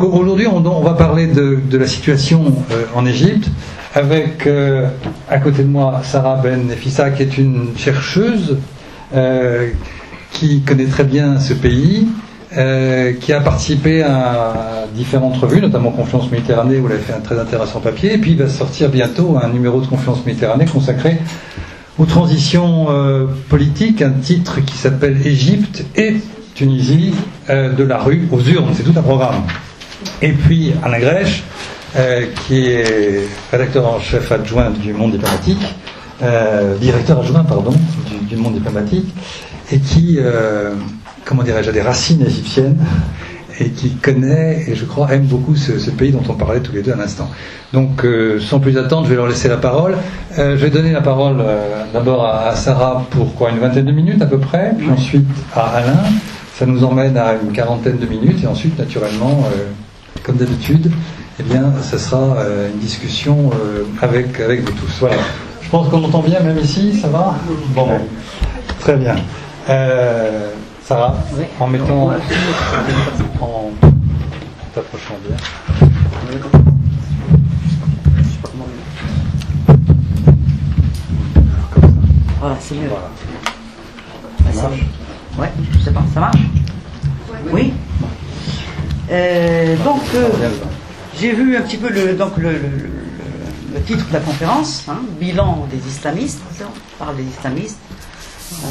Donc aujourd'hui, on va parler de la situation en Égypte, avec à côté de moi Sarah Ben Nefissa, qui est une chercheuse qui connaît très bien ce pays, qui a participé à différentes revues, notamment Confiance Méditerranée, où elle a fait un très intéressant papier, et puis il va sortir bientôt un numéro de Confiance Méditerranée consacré aux transitions politiques, un titre qui s'appelle Égypte et Tunisie, de la rue aux urnes. C'est tout un programme. Et puis Alain Grèche, qui est rédacteur en chef adjoint du Monde diplomatique, directeur adjoint, pardon, du Monde diplomatique, et qui, comment dirais-je, a des racines égyptiennes, et qui connaît, et je crois aime beaucoup ce pays dont on parlait tous les deux à l'instant. Donc, sans plus attendre, je vais leur laisser la parole. Je vais donner la parole d'abord à Sarah pour quoi, une vingtaine de minutes à peu près, puis ensuite à Alain. Ça nous emmène à une quarantaine de minutes, et ensuite, naturellement, comme d'habitude, eh bien, ça sera une discussion avec vous tous. Voilà. Je pense qu'on entend bien, même ici, ça va ? Bon, très bien. Sarah, en mettant, en t'approchant bien. Voilà, c'est mieux. Voilà. Ça marche ? Ouais, je sais pas, ça marche ? Oui. Donc, j'ai vu un petit peu le titre de la conférence, hein, bilan des islamistes. On parle des islamistes. On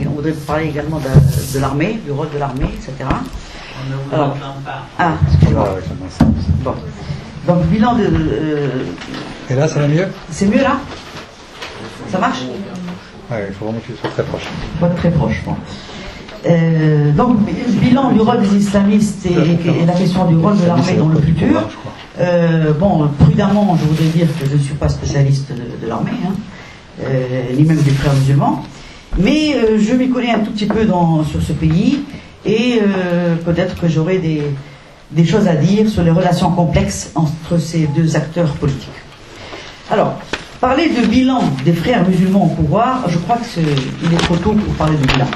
voudrait parler également de l'armée, du rôle de l'armée, etc. Alors, excusez-moi. Bon. Donc, bilan de. Et là, ça va mieux ? C'est mieux là ? Ça marche ? Oui, il faut vraiment que tu sois très proche. Pas très proche, bon. Donc, bilan du rôle des islamistes et la question du rôle de l'armée dans le futur. Bon, prudemment, je voudrais dire que je ne suis pas spécialiste de l'armée, hein, ni même des frères musulmans, mais je m'y connais un tout petit peu sur ce pays, et peut-être que j'aurai des choses à dire sur les relations complexes entre ces deux acteurs politiques. Alors, parler de bilan des frères musulmans au pouvoir, je crois qu'il est trop tôt pour parler de bilan.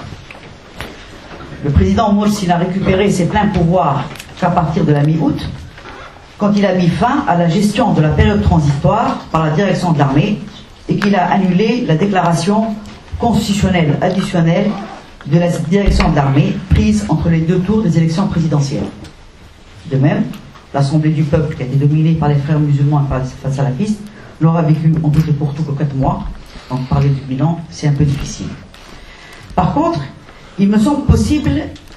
Le président Morsi n'a récupéré ses pleins pouvoirs qu'à partir de la mi-août, quand il a mis fin à la gestion de la période transitoire par la direction de l'armée et qu'il a annulé la déclaration constitutionnelle additionnelle de la direction de l'armée prise entre les deux tours des élections présidentielles. De même, l'Assemblée du peuple, qui a été dominée par les frères musulmans et par les salafistes, l'aura vécu en tout et pour tout que 4 mois. Donc parler du bilan, c'est un peu difficile. Par contre, il me semble possible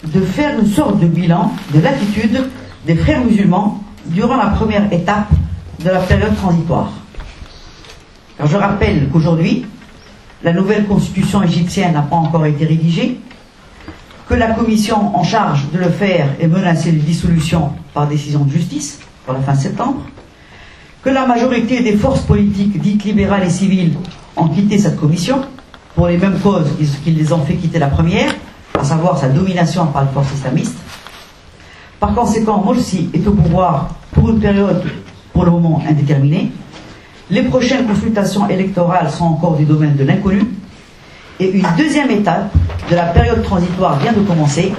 de faire une sorte de bilan de l'attitude des frères musulmans durant la première étape de la période transitoire. Alors je rappelle qu'aujourd'hui, la nouvelle constitution égyptienne n'a pas encore été rédigée, que la commission en charge de le faire est menacée de dissolution par décision de justice pour la fin septembre, que la majorité des forces politiques dites libérales et civiles ont quitté cette commission pour les mêmes causes qui les ont fait quitter la première, à savoir sa domination par les forces islamistes. Par conséquent, Morsi est au pouvoir pour une période, pour le moment, indéterminée. Les prochaines consultations électorales sont encore du domaine de l'inconnu. Et une deuxième étape de la période transitoire vient de commencer,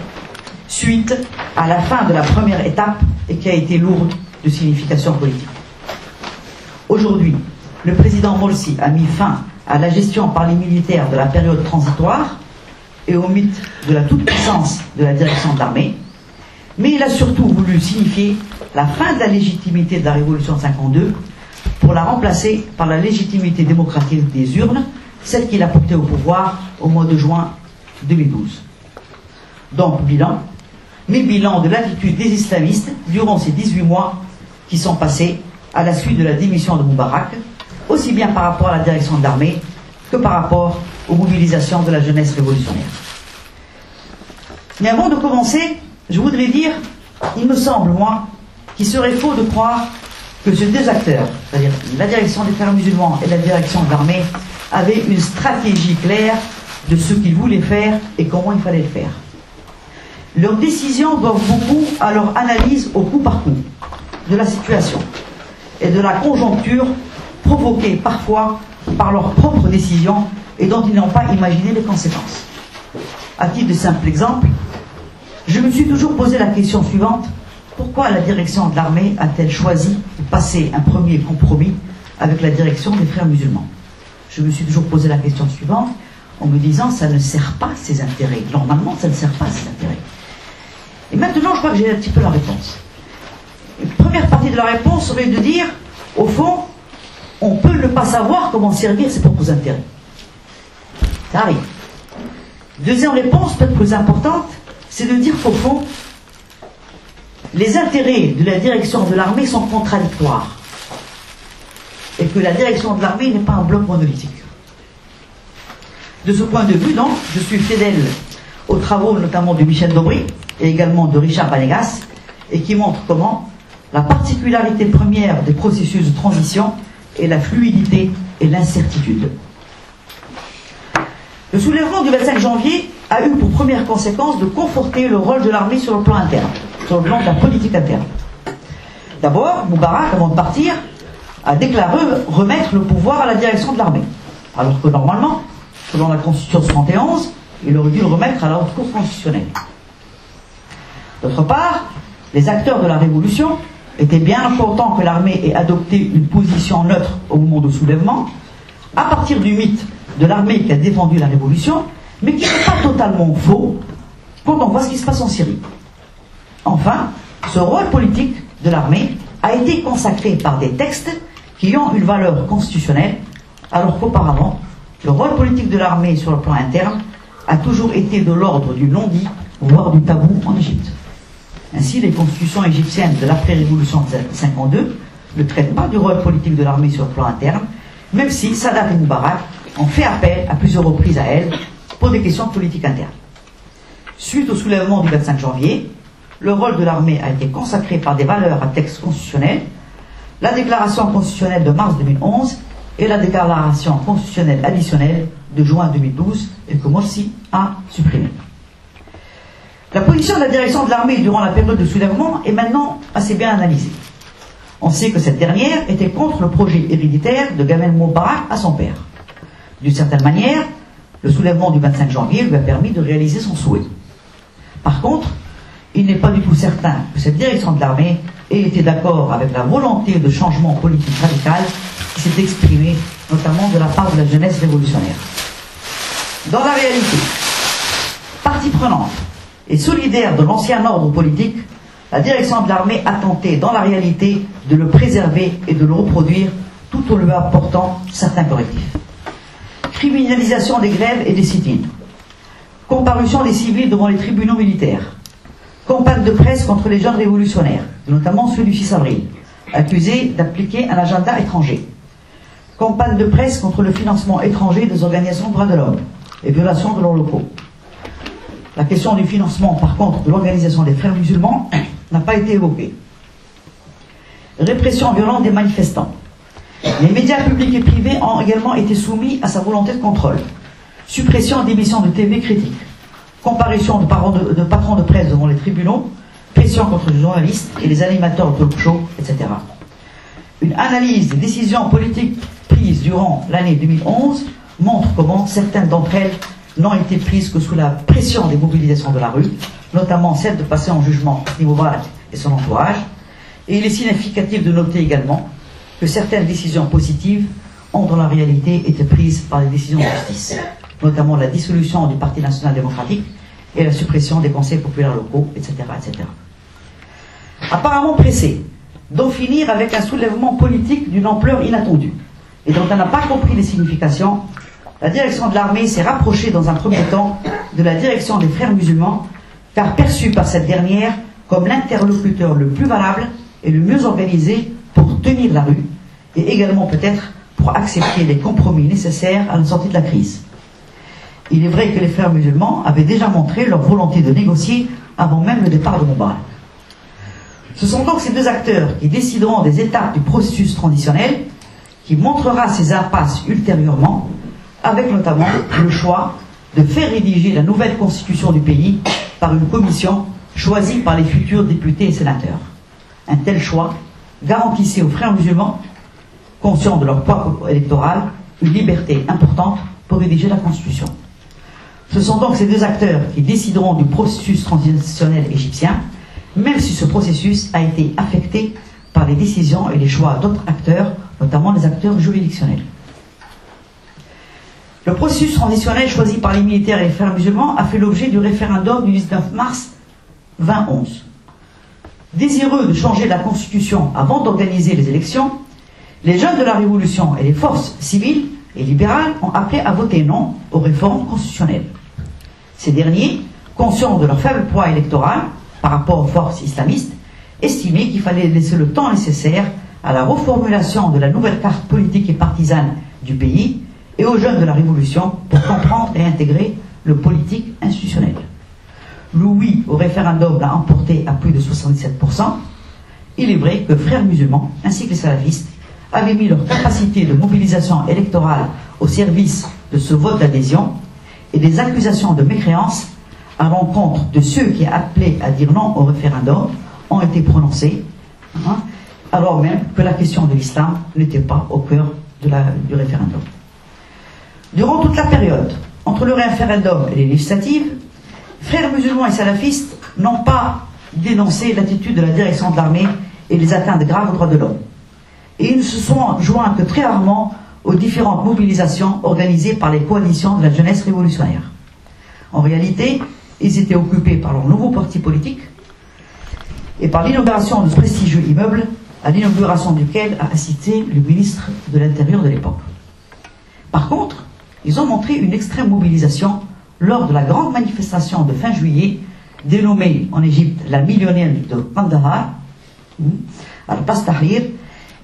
suite à la fin de la première étape et qui a été lourde de signification politique. Aujourd'hui, le président Morsi a mis fin à la gestion par les militaires de la période transitoire et au mythe de la toute-puissance de la direction de l'armée, mais il a surtout voulu signifier la fin de la légitimité de la révolution de 52 pour la remplacer par la légitimité démocratique des urnes, celle qu'il a portée au pouvoir au mois de juin 2012. Donc, bilan, mais bilan de l'attitude des islamistes durant ces 18 mois qui sont passés à la suite de la démission de Moubarak, aussi bien par rapport à la direction de l'armée que par rapport aux mobilisations de la jeunesse révolutionnaire. Mais avant de commencer, je voudrais dire, il me semble, moi, qu'il serait faux de croire que ces deux acteurs, c'est-à-dire la direction des frères musulmans et la direction de l'armée, avaient une stratégie claire de ce qu'ils voulaient faire et comment il fallait le faire. Leurs décisions doivent beaucoup à leur analyse au coup par coup de la situation et de la conjoncture provoquée parfois par leurs propres décisions et dont ils n'ont pas imaginé les conséquences. À titre de simple exemple, je me suis toujours posé la question suivante: pourquoi la direction de l'armée a-t-elle choisi de passer un premier compromis avec la direction des frères musulmans? Je me suis toujours posé la question suivante, en me disant, ça ne sert pas ses intérêts. Normalement, ça ne sert pas ses intérêts. Et maintenant, je crois que j'ai un petit peu la réponse. La première partie de la réponse serait de dire, au fond, on peut ne pas savoir comment servir ses propres intérêts. Ça arrive. Deuxième réponse, peut-être plus importante, c'est de dire qu'au fond, les intérêts de la direction de l'armée sont contradictoires. Et que la direction de l'armée n'est pas un bloc monolithique. De ce point de vue, donc, je suis fidèle aux travaux notamment de Michel Daubry et également de Richard Vanegas, et qui montrent comment la particularité première des processus de transition est la fluidité et l'incertitude. Le soulèvement du 25 janvier a eu pour première conséquence de conforter le rôle de l'armée sur le plan interne, sur le plan de la politique interne. D'abord, Moubarak, avant de partir, a déclaré remettre le pouvoir à la direction de l'armée, alors que normalement, selon la Constitution de 1971, il aurait dû le remettre à la Haute Cour constitutionnelle. D'autre part, les acteurs de la Révolution étaient bien contents que l'armée ait adopté une position neutre au moment du soulèvement, à partir du mythe de l'armée qui a défendu la Révolution, mais qui n'est pas totalement faux quand on voit ce qui se passe en Syrie. Enfin, ce rôle politique de l'armée a été consacré par des textes qui ont une valeur constitutionnelle, alors qu'auparavant, le rôle politique de l'armée sur le plan interne a toujours été de l'ordre du non-dit, voire du tabou en Égypte. Ainsi, les constitutions égyptiennes de l'après-révolution de 1952 ne traitent pas du rôle politique de l'armée sur le plan interne, même si Sadat et Moubarak ont fait appel à plusieurs reprises à elle pour des questions de politique interne. Suite au soulèvement du 25 janvier, le rôle de l'armée a été consacré par des valeurs à texte constitutionnel, la déclaration constitutionnelle de mars 2011 et la déclaration constitutionnelle additionnelle de juin 2012 et que Morsi a supprimée. La position de la direction de l'armée durant la période de soulèvement est maintenant assez bien analysée. On sait que cette dernière était contre le projet héréditaire de Gamel Moubarak à son père. D'une certaine manière, le soulèvement du 25 janvier lui a permis de réaliser son souhait. Par contre, il n'est pas du tout certain que cette direction de l'armée ait été d'accord avec la volonté de changement politique radical qui s'est exprimée notamment de la part de la jeunesse révolutionnaire. Dans la réalité, partie prenante et solidaire de l'ancien ordre politique, la direction de l'armée a tenté dans la réalité de le préserver et de le reproduire tout en lui apportant certains correctifs. Criminalisation des grèves et des sit-ins, comparution des civils devant les tribunaux militaires, campagne de presse contre les jeunes révolutionnaires, notamment ceux du 6 avril, accusés d'appliquer un agenda étranger, campagne de presse contre le financement étranger des organisations de droits de l'homme et violation de leurs locaux. La question du financement, par contre, de l'organisation des frères musulmans n'a pas été évoquée. Répression violente des manifestants. Les médias publics et privés ont également été soumis à sa volonté de contrôle. Suppression d'émissions de TV critiques. Comparution de patrons de presse devant les tribunaux. Pression contre les journalistes et les animateurs de talk-show, etc. Une analyse des décisions politiques prises durant l'année 2011 montre comment certaines d'entre elles n'ont été prises que sous la pression des mobilisations de la rue, notamment celle de passer en jugement Hosni Moubarak et son entourage. Et il est significatif de noter également que certaines décisions positives ont dans la réalité été prises par les décisions de justice, notamment la dissolution du Parti national démocratique et la suppression des conseils populaires locaux, etc., etc. Apparemment pressée d'en finir avec un soulèvement politique d'une ampleur inattendue et dont elle n'a pas compris les significations, la direction de l'armée s'est rapprochée dans un premier temps de la direction des frères musulmans, car perçue par cette dernière comme l'interlocuteur le plus valable et le mieux organisé pour tenir la rue, et également peut-être pour accepter les compromis nécessaires à la sortie de la crise. Il est vrai que les frères musulmans avaient déjà montré leur volonté de négocier avant même le départ de Moubarak. Ce sont donc ces deux acteurs qui décideront des étapes du processus transitionnel, qui montrera ses impasses ultérieurement, avec notamment le choix de faire rédiger la nouvelle constitution du pays par une commission choisie par les futurs députés et sénateurs. Un tel choix garantissait aux frères musulmans, conscients de leur poids électoral, une liberté importante pour rédiger la constitution. Ce sont donc ces deux acteurs qui décideront du processus transitionnel égyptien même si ce processus a été affecté par les décisions et les choix d'autres acteurs, notamment les acteurs juridictionnels. Le processus transitionnel choisi par les militaires et les frères musulmans a fait l'objet du référendum du 19 mars 2011. Désireux de changer la constitution avant d'organiser les élections, les jeunes de la Révolution et les forces civiles et libérales ont appelé à voter non aux réformes constitutionnelles. Ces derniers, conscients de leur faible poids électoral par rapport aux forces islamistes, estimaient qu'il fallait laisser le temps nécessaire à la reformulation de la nouvelle carte politique et partisane du pays et aux jeunes de la Révolution pour comprendre et intégrer le politique institutionnel. Le oui au référendum l'a emporté à plus de 77%. Il est vrai que frères musulmans ainsi que les salafistes avaient mis leur capacité de mobilisation électorale au service de ce vote d'adhésion, et des accusations de mécréance à l'encontre de ceux qui appelaient à dire non au référendum ont été prononcées, alors même que la question de l'islam n'était pas au cœur du référendum. Durant toute la période, entre le référendum et les législatives, frères musulmans et salafistes n'ont pas dénoncé l'attitude de la direction de l'armée et les atteintes graves aux droits de l'homme. Et ils ne se sont joints que très rarement aux différentes mobilisations organisées par les coalitions de la jeunesse révolutionnaire. En réalité, ils étaient occupés par leur nouveau parti politique et par l'inauguration de ce prestigieux immeuble, à l'inauguration duquel a assisté le ministre de l'Intérieur de l'époque. Par contre, ils ont montré une extrême mobilisation lors de la grande manifestation de fin juillet, dénommée en Égypte la millionnaire de Kandahar, à la place Tahrir,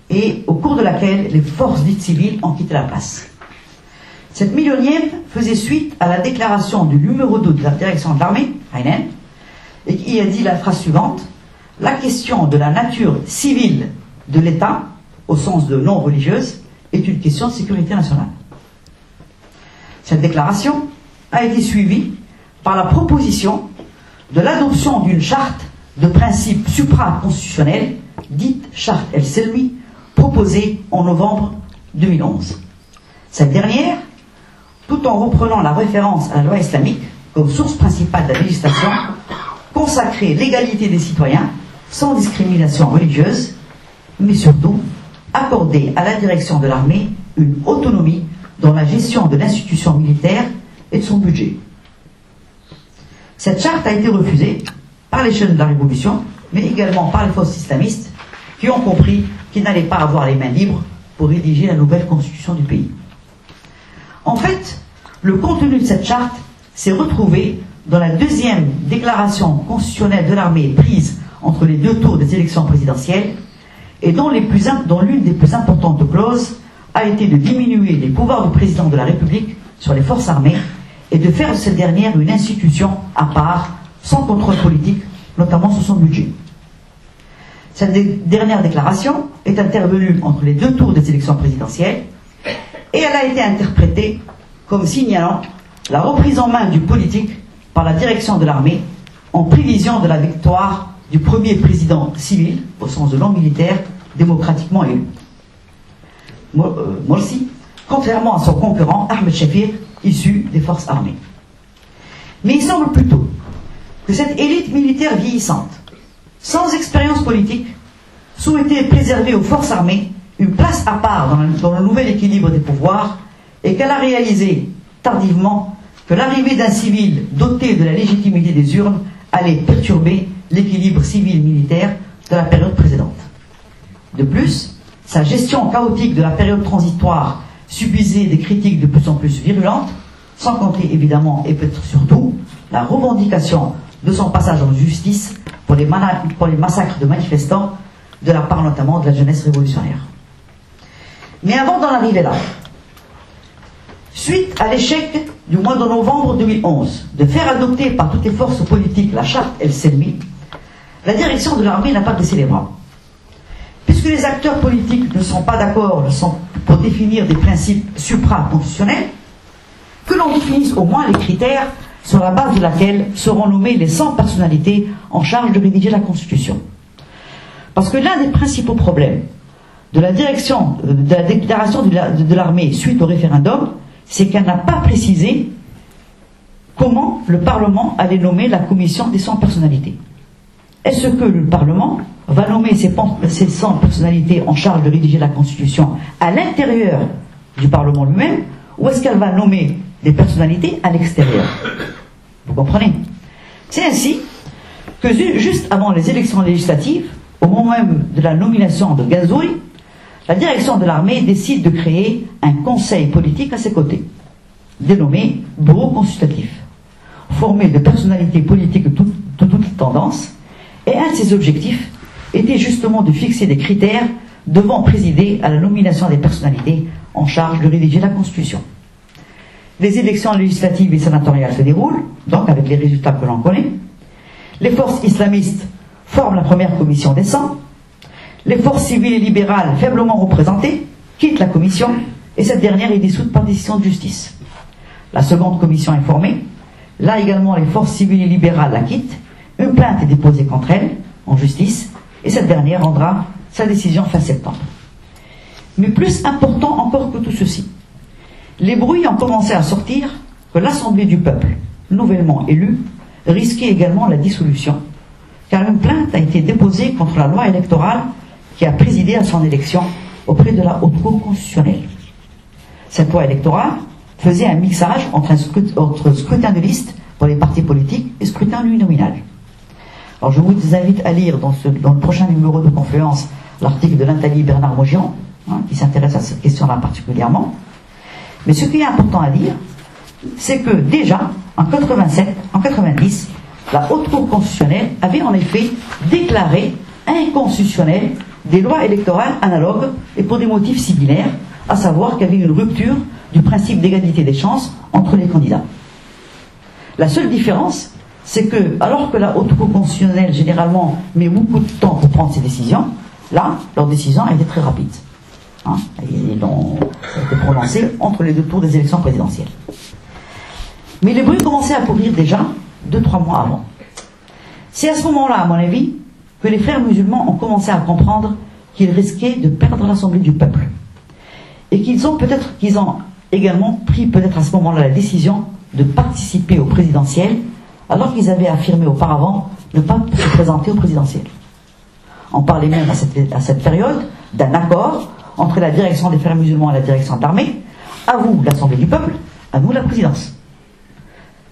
et au cours de laquelle les forces dites civiles ont quitté la place. Cette millionième faisait suite à la déclaration du numéro 2 de la direction de l'armée, Haynen, et qui a dit la phrase suivante: la question de la nature civile de l'État, au sens de non religieuse, est une question de sécurité nationale. Cette déclaration a été suivie par la proposition de l'adoption d'une charte de principes supra-constitutionnels, dite charte El-Selmi, proposée en novembre 2011. Cette dernière, tout en reprenant la référence à la loi islamique comme source principale de la législation, consacrait l'égalité des citoyens sans discrimination religieuse, mais surtout accordait à la direction de l'armée une autonomie dans la gestion de l'institution militaire et de son budget. Cette charte a été refusée par les jeunes de la Révolution, mais également par les forces islamistes, qui ont compris qu'ils n'allaient pas avoir les mains libres pour rédiger la nouvelle constitution du pays. En fait, le contenu de cette charte s'est retrouvé dans la deuxième déclaration constitutionnelle de l'armée prise entre les deux tours des élections présidentielles, et dont l'une des plus importantes clauses a été de diminuer les pouvoirs du président de la République sur les forces armées et de faire de cette dernière une institution à part, sans contrôle politique, notamment sur son budget. Cette dernière déclaration est intervenue entre les deux tours des élections présidentielles et elle a été interprétée comme signalant la reprise en main du politique par la direction de l'armée en prévision de la victoire du premier président civil, au sens de non militaire, démocratiquement élu. Morsi, contrairement à son concurrent Ahmed Shafir, issu des forces armées. Mais il semble plutôt que cette élite militaire vieillissante, sans expérience politique, souhaitait préserver aux forces armées une place à part dans le nouvel équilibre des pouvoirs, et qu'elle a réalisé tardivement que l'arrivée d'un civil doté de la légitimité des urnes allait perturber l'équilibre civil-militaire de la période précédente. De plus, sa gestion chaotique de la période transitoire subissait des critiques de plus en plus virulentes, sans compter évidemment et peut-être surtout la revendication de son passage en justice pour les massacres de manifestants de la part notamment de la jeunesse révolutionnaire. Mais avant d'en arriver là, suite à l'échec du mois de novembre 2011 de faire adopter par toutes les forces politiques la charte El-Selmi, la direction de l'armée n'a pas baissé les bras. Puisque les acteurs politiques ne sont pas d'accord pour définir des principes supra-constitutionnels, que l'on définisse au moins les critères sur la base de laquelle seront nommées les 100 personnalités en charge de rédiger la Constitution. Parce que l'un des principaux problèmes de la déclaration de l'armée suite au référendum, c'est qu'elle n'a pas précisé comment le Parlement allait nommer la commission des 100 personnalités. Est-ce que le Parlement va nommer ces 100 personnalités en charge de rédiger la Constitution à l'intérieur du Parlement lui-même, ou est-ce qu'elle va nommer des personnalités à l'extérieur? Vous comprenez? C'est ainsi que juste avant les élections législatives, au moment même de la nomination de Gazoui, la direction de l'armée décide de créer un conseil politique à ses côtés, dénommé Bureau consultatif, formé de personnalités politiques de toutes tendances, et un de ses objectifs était justement de fixer des critères devant présider à la nomination des personnalités en charge de rédiger la Constitution. Les élections législatives et sénatoriales se déroulent, donc avec les résultats que l'on connaît. Les forces islamistes forment la première commission des 100. Les forces civiles et libérales, faiblement représentées, quittent la commission, et cette dernière est dissoute par décision de justice. La seconde commission est formée. Là également, les forces civiles et libérales la quittent. Une plainte est déposée contre elle en justice, et cette dernière rendra sa décision fin septembre. Mais plus important encore que tout ceci, les bruits ont commencé à sortir que l'Assemblée du peuple, nouvellement élue, risquait également la dissolution, car une plainte a été déposée contre la loi électorale qui a présidé à son élection auprès de la Haute Cour constitutionnelle. Cette loi électorale faisait un mixage entre scrutin de liste pour les partis politiques et scrutin uninominal. Alors je vous invite à lire dans le prochain numéro de Confluence l'article de Nathalie Bernard-Maugiron, qui s'intéresse à cette question-là particulièrement. Mais ce qui est important à dire, c'est que déjà, en 90, la Haute Cour constitutionnelle avait en effet déclaré inconstitutionnelles des lois électorales analogues et pour des motifs similaires, à savoir qu'il y avait une rupture du principe d'égalité des chances entre les candidats. La seule différence, c'est que, alors que la Haute Cour constitutionnelle, généralement, met beaucoup de temps pour prendre ses décisions, là, leur décision a été très rapide. Ils l'ont été prononcée entre les deux tours des élections présidentielles. Mais les bruits commençaient à courir déjà 2-3 mois avant. C'est à ce moment-là, à mon avis, que les frères musulmans ont commencé à comprendre qu'ils risquaient de perdre l'Assemblée du peuple. Et qu'ils ont également pris peut-être à ce moment-là la décision de participer au présidentiel, alors qu'ils avaient affirmé auparavant ne pas se présenter au présidentiel. On parlait même à cette période d'un accord entre la direction des frères musulmans et la direction de l'armée. À vous, l'Assemblée du peuple, à nous, la présidence.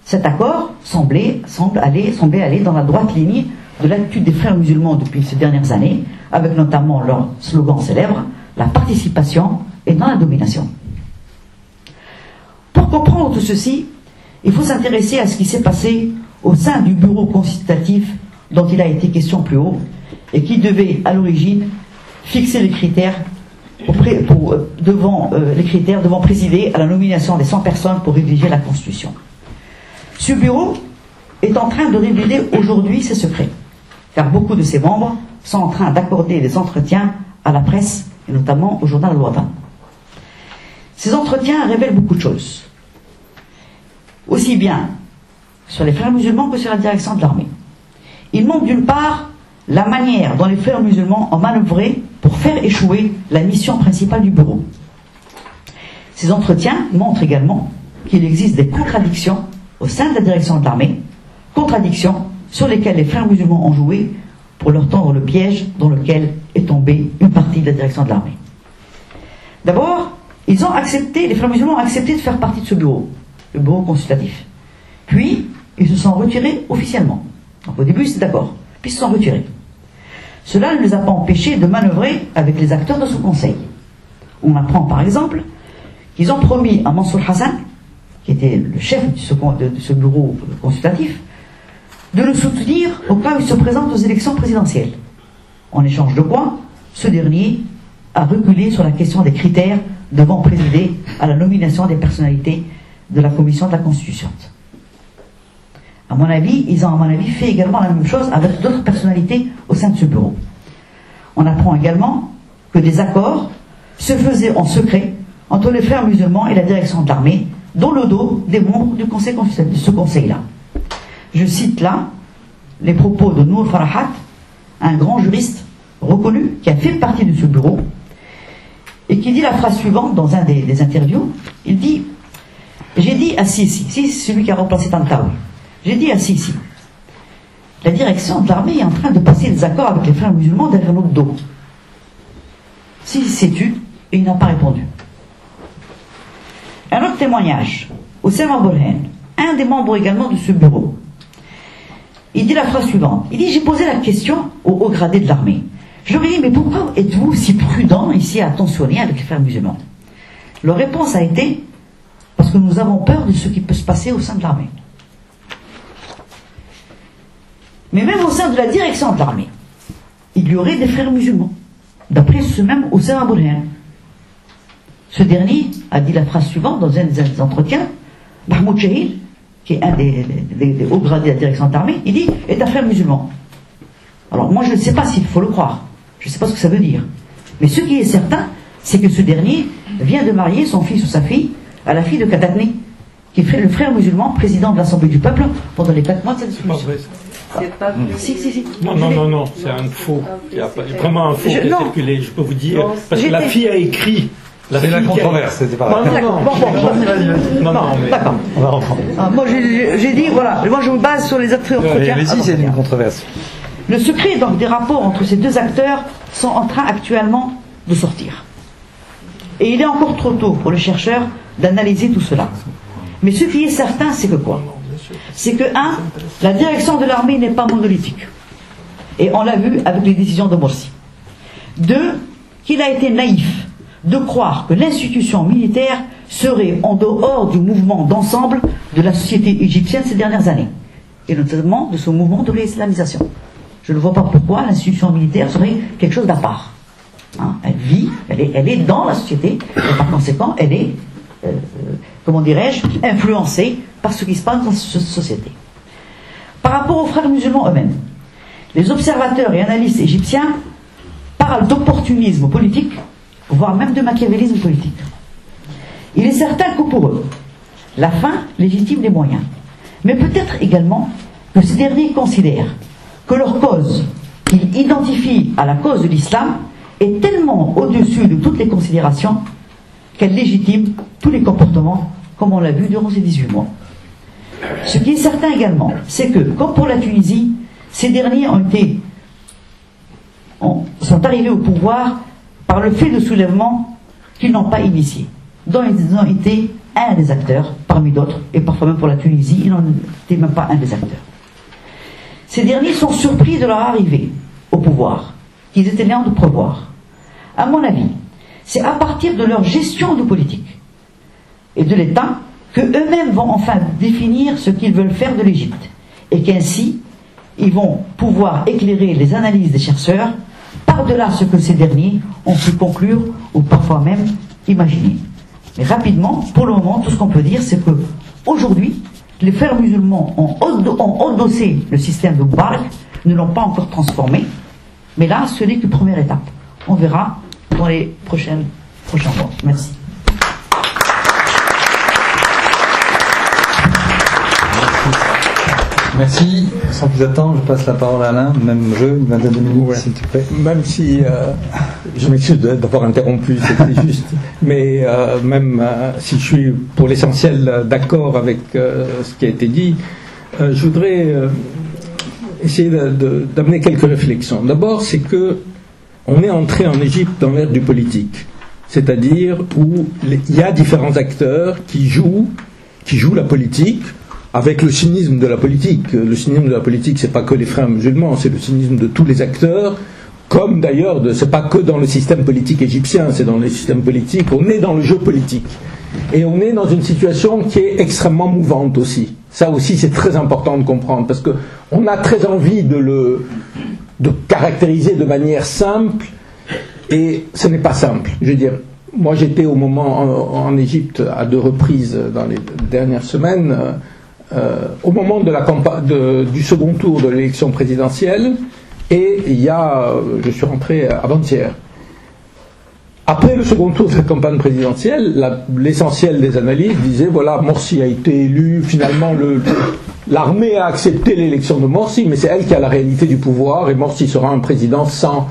Cet accord semblait aller dans la droite ligne de l'attitude des frères musulmans depuis ces dernières années, avec notamment leur slogan célèbre, la participation et non la domination. Pour comprendre tout ceci, il faut s'intéresser à ce qui s'est passé au sein du bureau consultatif dont il a été question plus haut, et qui devait à l'origine fixer les critères devant présider à la nomination des 100 personnes pour rédiger la Constitution. Ce bureau est en train de révéler aujourd'hui ses secrets, car beaucoup de ses membres sont en train d'accorder des entretiens à la presse, et notamment au journal Al-Watan. Ces entretiens révèlent beaucoup de choses, aussi bien sur les frères musulmans que sur la direction de l'armée. Ils montrent d'une part la manière dont les frères musulmans ont manœuvré pour faire échouer la mission principale du bureau. Ces entretiens montrent également qu'il existe des contradictions au sein de la direction de l'armée, contradictions sur lesquelles les frères musulmans ont joué pour leur tendre le piège dans lequel est tombée une partie de la direction de l'armée. D'abord, les frères musulmans ont accepté de faire partie de ce bureau, le bureau consultatif. Puis, ils se sont retirés officiellement. Donc au début, ils étaient d'accord, puis ils se sont retirés. Cela ne les a pas empêchés de manœuvrer avec les acteurs de ce conseil. On apprend par exemple qu'ils ont promis à Mansour Hassan, qui était le chef de ce bureau consultatif, de le soutenir au cas où il se présente aux élections présidentielles. En échange de quoi, ce dernier a reculé sur la question des critères devant présider à la nomination des personnalités de la commission de la Constitution. À mon avis, ils ont fait également la même chose avec d'autres personnalités au sein de ce bureau. On apprend également que des accords se faisaient en secret entre les frères musulmans et la direction de l'armée, dans le dos des membres du conseil constitutionnel, de ce conseil-là. Je cite là les propos de Nour Farahat, un grand juriste reconnu qui a fait partie de ce bureau, et qui dit la phrase suivante dans un des interviews. Il dit: j'ai dit à Sisi, c'est celui qui a remplacé Tantawi, j'ai dit à Sisi, la direction de l'armée est en train de passer des accords avec les frères musulmans derrière notre dos. S'il s'est tu, et il n'a pas répondu. Un autre témoignage, Oussama Borhen, un des membres également de ce bureau. Il dit la phrase suivante. Il dit, j'ai posé la question aux hauts gradés de l'armée. Je leur ai dit, mais pourquoi êtes-vous si prudent ici à attentionner avec les frères musulmans? Leur réponse a été, parce que nous avons peur de ce qui peut se passer au sein de l'armée. Mais même au sein de la direction de l'armée, il y aurait des frères musulmans, d'après ce même Oussama Borhen. Ce dernier a dit la phrase suivante dans un des entretiens. Mahmoud Chahil, qui est un des hauts gradés de la direction de l'armée, il dit, est un frère musulman. Alors moi je ne sais pas s'il faut le croire, je ne sais pas ce que ça veut dire. Mais ce qui est certain, c'est que ce dernier vient de marier son fils ou sa fille à la fille de Katatni, qui est le frère musulman, président de l'Assemblée du peuple, pendant les 4 mois de sa dissolution. C'est pas vrai. Si. Non, c'est un faux. Il y a vraiment un faux qui a circulé, je peux vous dire. Parce que la fille a écrit. C'est la controverse, c'était pas Non, D'accord. On va reprendre. Moi j'ai dit, voilà, moi je me base sur les acteurs entretiens. Mais si, c'est une controverse. Le secret donc des rapports entre ces deux acteurs sont en train actuellement de sortir. Et il est encore trop tôt pour le chercheur d'analyser tout cela. Mais ce qui est certain, c'est que quoi? C'est que, la direction de l'armée n'est pas monolithique. Et on l'a vu avec les décisions de Morsi. 2, qu'il a été naïf de croire que l'institution militaire serait en dehors du mouvement d'ensemble de la société égyptienne ces dernières années. Et notamment de ce mouvement de réislamisation. Je ne vois pas pourquoi l'institution militaire serait quelque chose d'à part. Elle vit, elle est dans la société, et par conséquent, elle est, comment dirais-je, influencée par ce qui se passe dans cette société. Par rapport aux frères musulmans eux-mêmes, les observateurs et analystes égyptiens parlent d'opportunisme politique, voire même de machiavélisme politique. Il est certain que pour eux, la fin légitime les moyens, mais peut-être également que ces derniers considèrent que leur cause, qu'ils identifient à la cause de l'islam, est tellement au-dessus de toutes les considérations qu'elle légitime tous les comportements, comme on l'a vu durant ces 18 mois. Ce qui est certain également, c'est que, comme pour la Tunisie, ces derniers sont arrivés au pouvoir par le fait de soulèvements qu'ils n'ont pas initiés, dont ils ont été un des acteurs, parmi d'autres, et parfois même pour la Tunisie, ils n'en étaient même pas un des acteurs. Ces derniers sont surpris de leur arrivée au pouvoir, qu'ils étaient liens de prévoir. À mon avis, c'est à partir de leur gestion de politique et de l'État que eux-mêmes vont enfin définir ce qu'ils veulent faire de l'Égypte, et qu'ainsi, ils vont pouvoir éclairer les analyses des chercheurs par-delà ce que ces derniers ont pu conclure ou parfois même imaginer. Mais rapidement, pour le moment, tout ce qu'on peut dire, c'est que aujourd'hui, les frères musulmans ont endossé le système de Moubarak, ne l'ont pas encore transformé, mais là, ce n'est qu'une première étape. On verra dans les prochains mois. Merci. Merci. Sans plus attendre, je passe la parole à Alain. Même jeu, une vingtaine de minutes, s'il te plaît. Même si je m'excuse d'avoir interrompu, c'était juste. Mais même si je suis pour l'essentiel d'accord avec ce qui a été dit, je voudrais essayer d'amener quelques réflexions. D'abord, c'est que on est entré en Égypte dans l'ère du politique, c'est-à-dire où il y a différents acteurs qui jouent la politique, avec le cynisme de la politique. Le cynisme de la politique, c'est pas que les frères musulmans, c'est le cynisme de tous les acteurs, comme d'ailleurs, c'est pas que dans le système politique égyptien, c'est dans le système politique, on est dans le jeu politique. Et on est dans une situation qui est extrêmement mouvante aussi. Ça aussi, c'est très important de comprendre, parce que on a très envie de caractériser de manière simple, et ce n'est pas simple. Je veux dire, moi j'étais en Égypte à 2 reprises dans les dernières semaines, au moment du second tour de l'élection présidentielle, et je suis rentré avant-hier. Après le second tour de la campagne présidentielle, l'essentiel des analyses disait, voilà, Morsi a été élu, finalement l'armée a accepté l'élection de Morsi, mais c'est elle qui a la réalité du pouvoir, et Morsi sera un président sans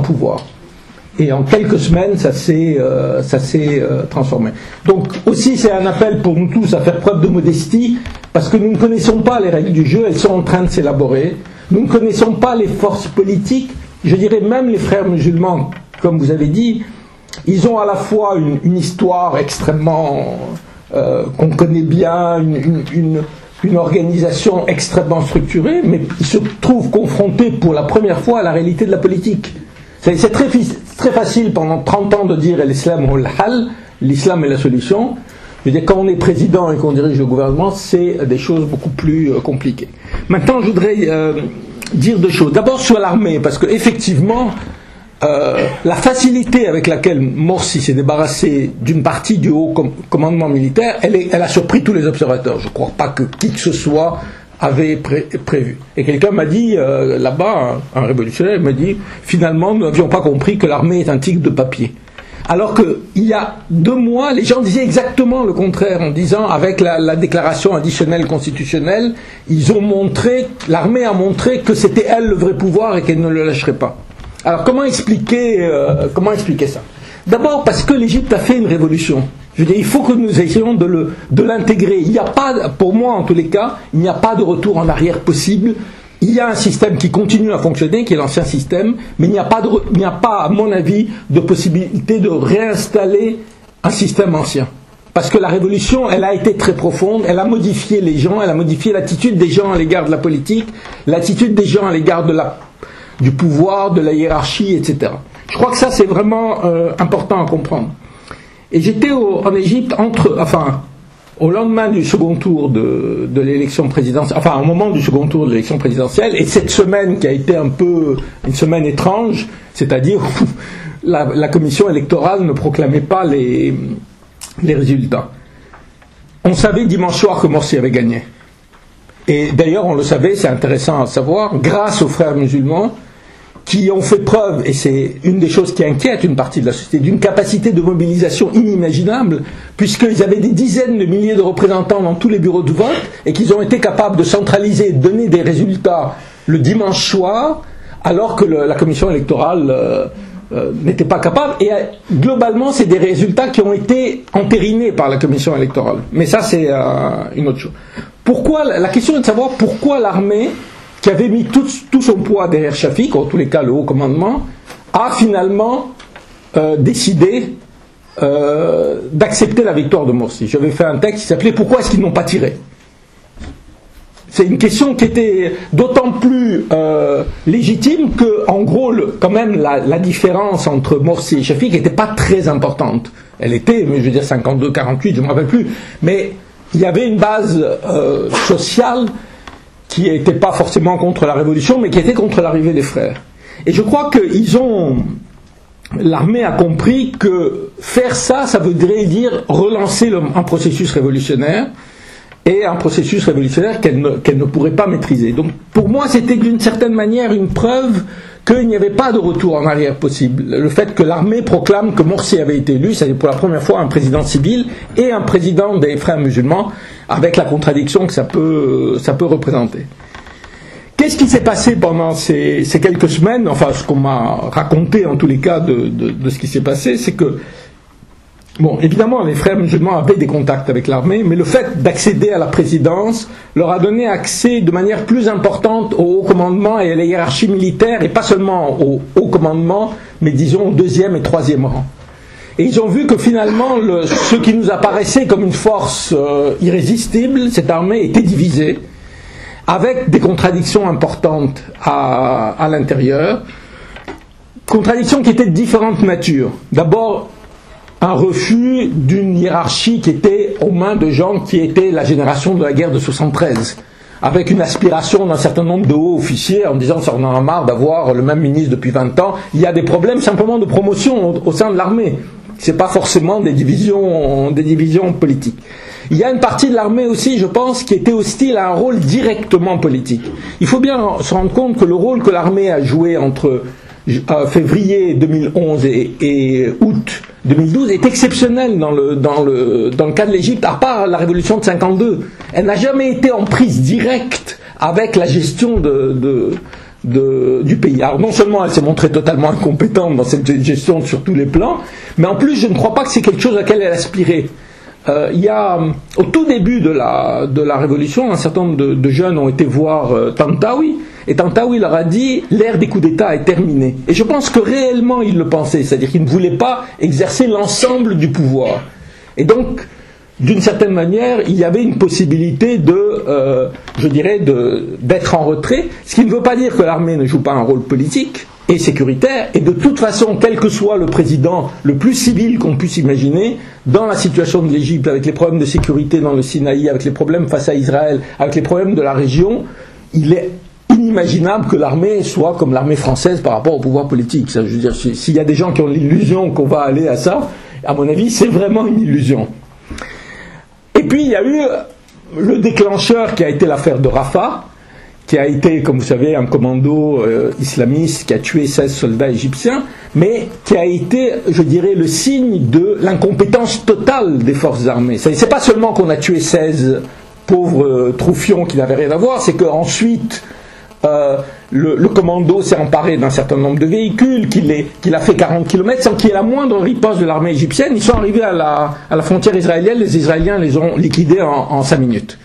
pouvoir. Et en quelques semaines, ça s'est transformé. Donc aussi, c'est un appel pour nous tous à faire preuve de modestie, parce que nous ne connaissons pas les règles du jeu, elles sont en train de s'élaborer. nous ne connaissons pas les forces politiques. Je dirais même les frères musulmans, comme vous avez dit, ils ont à la fois une histoire extrêmement qu'on connaît bien, une organisation extrêmement structurée, mais ils se trouvent confrontés pour la première fois à la réalité de la politique. C'est très facile pendant 30 ans de dire l'islam ou al-hal, l'islam est la solution. Je veux dire, quand on est président et qu'on dirige le gouvernement, c'est des choses beaucoup plus compliquées. Maintenant, je voudrais dire deux choses. D'abord sur l'armée, parce qu'effectivement, la facilité avec laquelle Morsi s'est débarrassé d'une partie du haut commandement militaire, elle a surpris tous les observateurs. Je ne crois pas que qui que ce soit avait prévu. Et quelqu'un m'a dit, là-bas, un révolutionnaire m'a dit, finalement, nous n'avions pas compris que l'armée est un tigre de papier. Alors qu'il y a 2 mois, les gens disaient exactement le contraire, en disant, avec la déclaration additionnelle constitutionnelle, l'armée a montré que c'était elle le vrai pouvoir et qu'elle ne le lâcherait pas. Alors comment expliquer ça? D'abord parce que l'Égypte a fait une révolution. Je veux dire, il faut que nous essayons de l'intégrer. Il n'y a pas, pour moi en tous les cas, il n'y a pas de retour en arrière possible. Il y a un système qui continue à fonctionner, qui est l'ancien système, mais il n'y a pas, à mon avis, de possibilité de réinstaller un système ancien. Parce que la révolution, elle a été très profonde, elle a modifié les gens, elle a modifié l'attitude des gens à l'égard de la politique, l'attitude des gens à l'égard du pouvoir, de la hiérarchie, etc. Je crois que ça, c'est vraiment important à comprendre. Et j'étais en Égypte au lendemain du second tour de l'élection présidentielle, enfin au moment du second tour de l'élection présidentielle, et cette semaine qui a été un peu une semaine étrange, c'est-à-dire où la commission électorale ne proclamait pas les résultats. On savait dimanche soir que Morsi avait gagné. Et d'ailleurs, on le savait, c'est intéressant à savoir, grâce aux frères musulmans, qui ont fait preuve, et c'est une des choses qui inquiète une partie de la société, d'une capacité de mobilisation inimaginable, puisqu'ils avaient des dizaines de milliers de représentants dans tous les bureaux de vote, et qu'ils ont été capables de centraliser et de donner des résultats le dimanche soir, alors que la commission électorale n'était pas capable, et globalement, c'est des résultats qui ont été entérinés par la commission électorale. Mais ça, c'est une autre chose. La question est de savoir pourquoi l'armée, qui avait mis tout son poids derrière Shafik, en tous les cas le haut commandement, a finalement décidé d'accepter la victoire de Morsi. J'avais fait un texte qui s'appelait « Pourquoi est-ce qu'ils n'ont pas tiré ?» C'est une question qui était d'autant plus légitime que, en gros, quand même, la différence entre Morsi et Shafik n'était pas très importante. Elle était, je veux dire, 52-48, je ne me rappelle plus, mais il y avait une base sociale qui n'était pas forcément contre la révolution, mais qui était contre l'arrivée des frères. Et je crois que l'armée a compris que faire ça, ça voudrait dire relancer un processus révolutionnaire, et un processus révolutionnaire qu'elle ne pourrait pas maîtriser. Donc pour moi, c'était d'une certaine manière une preuve qu'il n'y avait pas de retour en arrière possible. Le fait que l'armée proclame que Morsi avait été élu, c'est pour la première fois un président civil et un président des frères musulmans, avec la contradiction que ça peut représenter. Qu'est-ce qui s'est passé pendant ces quelques semaines? Enfin, ce qu'on m'a raconté en tous les cas de ce qui s'est passé, c'est que, bon, évidemment, les frères musulmans avaient des contacts avec l'armée, mais le fait d'accéder à la présidence leur a donné accès de manière plus importante au haut commandement et à la hiérarchie militaire, et pas seulement au haut commandement, mais disons au 2e et 3e rang. Et ils ont vu que finalement, ce qui nous apparaissait comme une force irrésistible, cette armée était divisée, avec des contradictions importantes à l'intérieur, contradictions qui étaient de différentes natures. D'abord, un refus d'une hiérarchie qui était aux mains de gens qui étaient la génération de la guerre de 73, avec une aspiration d'un certain nombre de hauts officiers en disant ça, on en a marre d'avoir le même ministre depuis 20 ans. Il y a des problèmes simplement de promotion au sein de l'armée. C'est pas forcément des divisions politiques. Il y a une partie de l'armée aussi, je pense, qui était hostile à un rôle directement politique. Il faut bien se rendre compte que le rôle que l'armée a joué entre février 2011 et août 2012 est exceptionnel dans le cas de l'Égypte, à part la révolution de 52. Elle n'a jamais été en prise directe avec la gestion du pays. Alors non seulement elle s'est montrée totalement incompétente dans cette gestion sur tous les plans, mais en plus je ne crois pas que c'est quelque chose à laquelle elle aspirait. Il y a, au tout début de la révolution, un certain nombre de jeunes ont été voir Tantawi, Et Tantawi leur a dit, l'ère des coups d'État est terminée. Et je pense que réellement il le pensait, c'est-à-dire qu'il ne voulait pas exercer l'ensemble du pouvoir. Et donc, d'une certaine manière, il y avait une possibilité d'être en retrait, ce qui ne veut pas dire que l'armée ne joue pas un rôle politique et sécuritaire, et de toute façon, quel que soit le président le plus civil qu'on puisse imaginer, dans la situation de l'Égypte, avec les problèmes de sécurité dans le Sinaï, avec les problèmes face à Israël, avec les problèmes de la région, il est inimaginable que l'armée soit comme l'armée française par rapport au pouvoir politique. Ça, je veux dire, s'il y a des gens qui ont l'illusion qu'on va aller à ça, à mon avis, c'est vraiment une illusion. Et puis, il y a eu le déclencheur qui a été l'affaire de Rafah, qui a été, comme vous savez, un commando islamiste qui a tué 16 soldats égyptiens, mais qui a été, je dirais, le signe de l'incompétence totale des forces armées. C'est pas seulement qu'on a tué 16 pauvres troufions qui n'avaient rien à voir, c'est qu'ensuite, le commando s'est emparé d'un certain nombre de véhicules, qu'il a fait 40 km sans qu'il y ait la moindre riposte de l'armée égyptienne. Ils sont arrivés à la frontière israélienne, les Israéliens les ont liquidés en 5 minutes.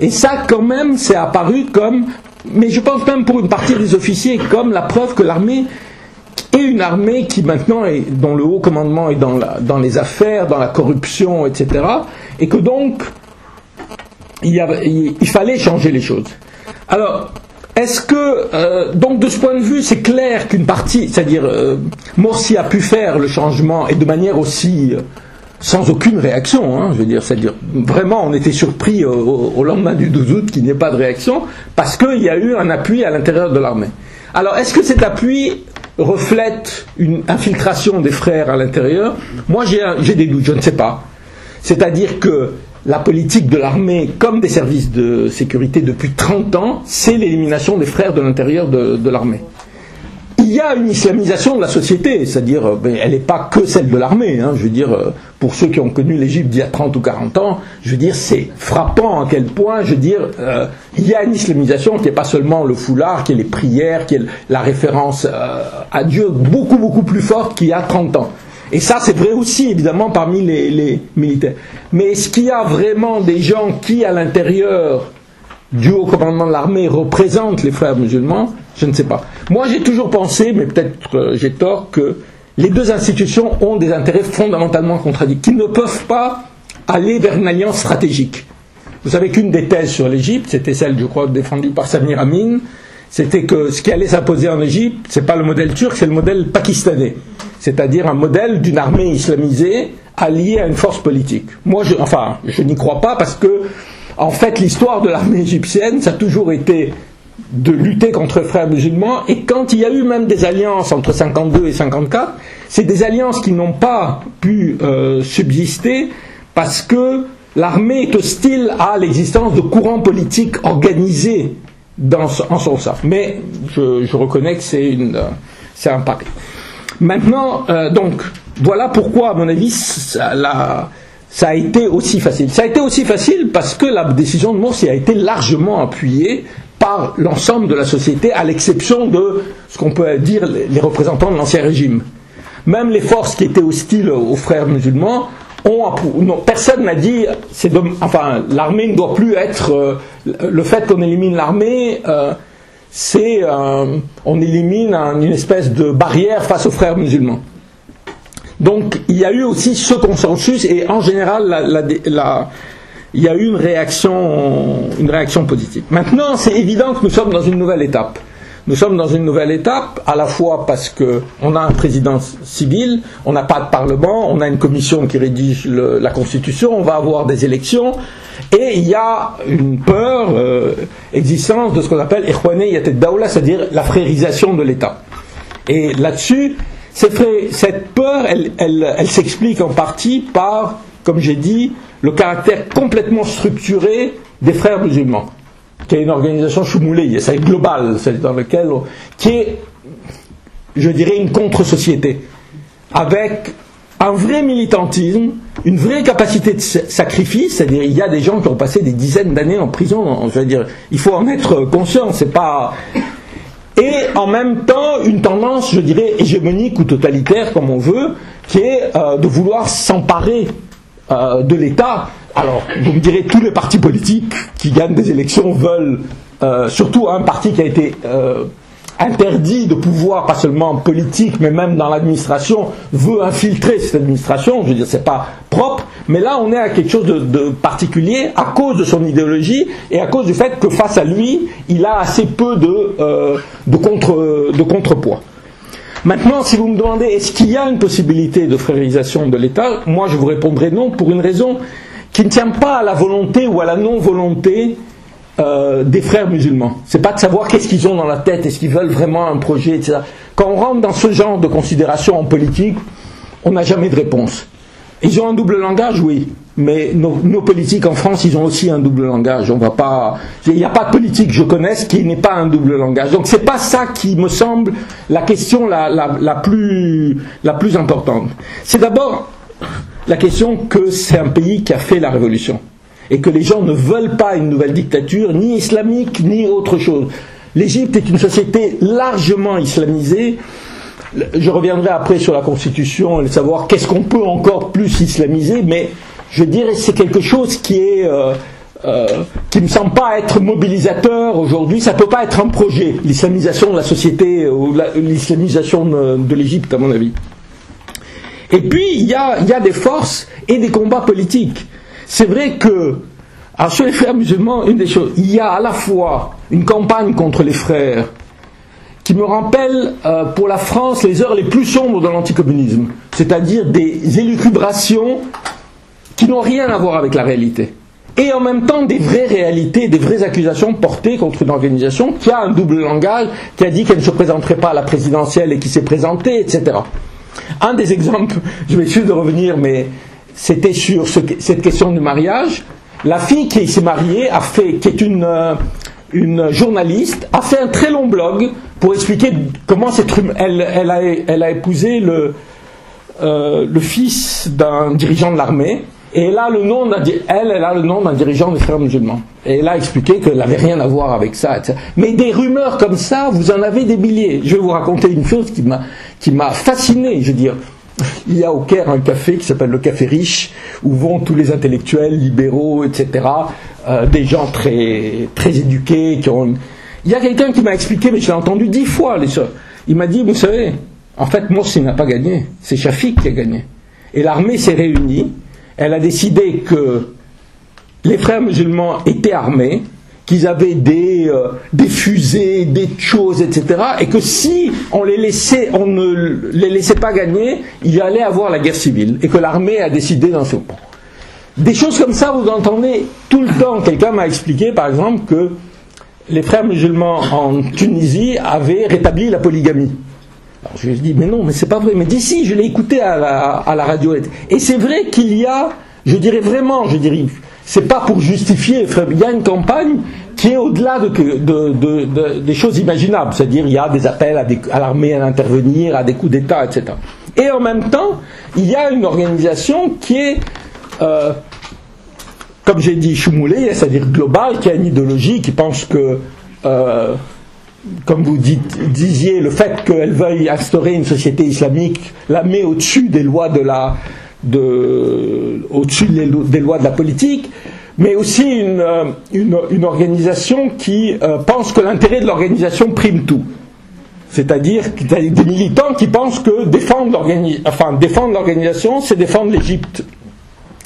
Et ça, quand même, c'est apparu comme, mais je pense même pour une partie des officiers, comme la preuve que l'armée est une armée qui maintenant dont le haut commandement est dans les affaires, dans la corruption, etc. Et que donc, il fallait changer les choses. Alors, est-ce que, donc de ce point de vue, c'est clair qu'une partie, c'est-à-dire Morsi a pu faire le changement et de manière aussi sans aucune réaction, hein, je veux dire, c'est-à-dire vraiment on était surpris au lendemain du 12 août qu'il n'y ait pas de réaction parce qu'il y a eu un appui à l'intérieur de l'armée. Alors est-ce que cet appui reflète une infiltration des frères à l'intérieur? Moi j'ai des doutes, je ne sais pas. C'est-à-dire que la politique de l'armée, comme des services de sécurité depuis 30 ans, c'est l'élimination des frères de l'intérieur de l'armée. Il y a une islamisation de la société, c'est-à-dire, elle n'est pas que celle de l'armée, hein, je veux dire, pour ceux qui ont connu l'Égypte d'il y a 30 ou 40 ans, je veux dire, c'est frappant à quel point, je veux dire, il y a une islamisation qui n'est pas seulement le foulard, qui est les prières, qui est la référence à Dieu, beaucoup, beaucoup plus forte qu'il y a 30 ans. Et ça, c'est vrai aussi, évidemment, parmi les militaires. Mais est-ce qu'il y a vraiment des gens qui, à l'intérieur du haut commandement de l'armée, représentent les frères musulmans? Je ne sais pas. Moi, j'ai toujours pensé, mais peut-être j'ai tort, que les deux institutions ont des intérêts fondamentalement contradictoires, qui ne peuvent pas aller vers une alliance stratégique. Vous savez qu'une des thèses sur l'Égypte, c'était celle, je crois, défendue par Samir Amin, c'était que ce qui allait s'imposer en Égypte, c'est pas le modèle turc, c'est le modèle pakistanais. C'est-à-dire un modèle d'une armée islamisée alliée à une force politique. Moi, je n'y crois pas parce que, en fait, l'histoire de l'armée égyptienne, ça a toujours été de lutter contre les frères musulmans, et quand il y a eu même des alliances entre 52 et 54, c'est des alliances qui n'ont pas pu subsister parce que l'armée est hostile à l'existence de courants politiques organisés en son sein. Mais je reconnais que c'est un pari. Maintenant, donc, voilà pourquoi, à mon avis, ça a été aussi facile. Ça a été aussi facile parce que la décision de Morsi a été largement appuyée par l'ensemble de la société, à l'exception de ce qu'on peut dire les représentants de l'ancien régime. Même les forces qui étaient hostiles aux frères musulmans, personne n'a dit, l'armée ne doit plus être, le fait qu'on élimine l'armée, on élimine une espèce de barrière face aux frères musulmans. Donc il y a eu aussi ce consensus, et en général il y a eu une réaction positive. Maintenant, c'est évident que nous sommes dans une nouvelle étape. Nous sommes dans une nouvelle étape, à la fois parce qu'on a un président civil, on n'a pas de parlement, on a une commission qui rédige la constitution, on va avoir des élections, et il y a une peur existence de ce qu'on appelle Ikhwaniyat ad-Dawla, c'est-à-dire la frérisation de l'État. Et là-dessus, cette peur, elle s'explique en partie par, comme j'ai dit, le caractère complètement structuré des frères musulmans, qui est une organisation choumouliya, c'est global, c'est dans lequel, qui est, je dirais, une contre-société, avec un vrai militantisme, une vraie capacité de sacrifice, c'est-à-dire il y a des gens qui ont passé des dizaines d'années en prison, je veux dire, il faut en être conscient, c'est pas... Et en même temps, une tendance, je dirais, hégémonique ou totalitaire, comme on veut, qui est de vouloir s'emparer de l'État. Alors, vous me direz, tous les partis politiques qui gagnent des élections veulent surtout un parti qui a été interdit de pouvoir, pas seulement politique, mais même dans l'administration, veut infiltrer cette administration. Je veux dire, c'est pas propre, mais là, on est à quelque chose de particulier à cause de son idéologie et à cause du fait que face à lui, il a assez peu de contrepoids. Maintenant, si vous me demandez, est-ce qu'il y a une possibilité de frérisation de l'État, moi, je vous répondrai non, pour une raison qui ne tient pas à la volonté ou à la non-volonté des frères musulmans. C'est pas de savoir qu'est-ce qu'ils ont dans la tête, est-ce qu'ils veulent vraiment un projet, etc. Quand on rentre dans ce genre de considération en politique, on n'a jamais de réponse. Ils ont un double langage, oui, mais nos politiques en France, ils ont aussi un double langage. On va pas, il n'y a pas de politique que je connaisse qui n'ait pas un double langage. Donc c'est pas ça qui me semble la question la plus importante. C'est d'abord la question que c'est un pays qui a fait la révolution. Et que les gens ne veulent pas une nouvelle dictature, ni islamique, ni autre chose. L'Égypte est une société largement islamisée. Je reviendrai après sur la Constitution et savoir qu'est-ce qu'on peut encore plus islamiser, mais je dirais que c'est quelque chose qui me semble pas être mobilisateur aujourd'hui. Ça peut pas être un projet, l'islamisation de la société ou l'islamisation de l'Égypte, à mon avis. Et puis il y a des forces et des combats politiques. C'est vrai que, alors sur les frères musulmans, une des choses, il y a à la fois une campagne contre les frères qui me rappelle pour la France les heures les plus sombres de l'anticommunisme, c'est-à-dire des élucubrations qui n'ont rien à voir avec la réalité. Et en même temps des vraies réalités, des vraies accusations portées contre une organisation qui a un double langage, qui a dit qu'elle ne se présenterait pas à la présidentielle et qui s'est présentée, etc. Un des exemples, je vais essayer de revenir, mais c'était sur cette question du mariage. La fille qui s'est mariée, qui est une journaliste, a fait un très long blog pour expliquer comment elle a épousé le fils d'un dirigeant de l'armée, et elle a le nom d'un dirigeant des frères musulmans. Et elle a expliqué qu'elle n'avait rien à voir avec ça, etc. Mais des rumeurs comme ça, vous en avez des milliers. Je vais vous raconter une chose qui m'a fasciné, je veux dire. Il y a au Caire un café qui s'appelle le Café Riche, où vont tous les intellectuels, libéraux, etc., des gens très, très éduqués. Il y a quelqu'un qui m'a expliqué, mais je l'ai entendu 10 fois, il m'a dit, vous savez, en fait, Morsi n'a pas gagné, c'est Shafik qui a gagné. Et l'armée s'est réunie, elle a décidé que les frères musulmans étaient armés, qu'ils avaient des fusées, des choses, etc. Et que si on ne les laissait pas gagner, il y allait avoir la guerre civile. Et que l'armée a décidé dans ce point. Des choses comme ça, vous entendez tout le temps. Quelqu'un m'a expliqué, par exemple, que les frères musulmans en Tunisie avaient rétabli la polygamie. Alors je lui ai dit, mais non, mais c'est pas vrai. Mais d'ici, je l'ai écouté à la radio. Et c'est vrai qu'il y a, c'est pas pour justifier, il y a une campagne qui est au-delà des choses imaginables, c'est-à-dire il y a des appels à l'armée à intervenir, à des coups d'État, etc. Et en même temps, il y a une organisation qui est, comme j'ai dit, choumoulée, c'est-à-dire globale, qui a une idéologie, qui pense que, comme vous disiez, le fait qu'elle veuille instaurer une société islamique la met au-dessus des lois au-dessus des lois de la politique, mais aussi une organisation qui pense que l'intérêt de l'organisation prime tout. C'est-à-dire des militants qui pensent que défendre l'organisation, c'est défendre l'Égypte,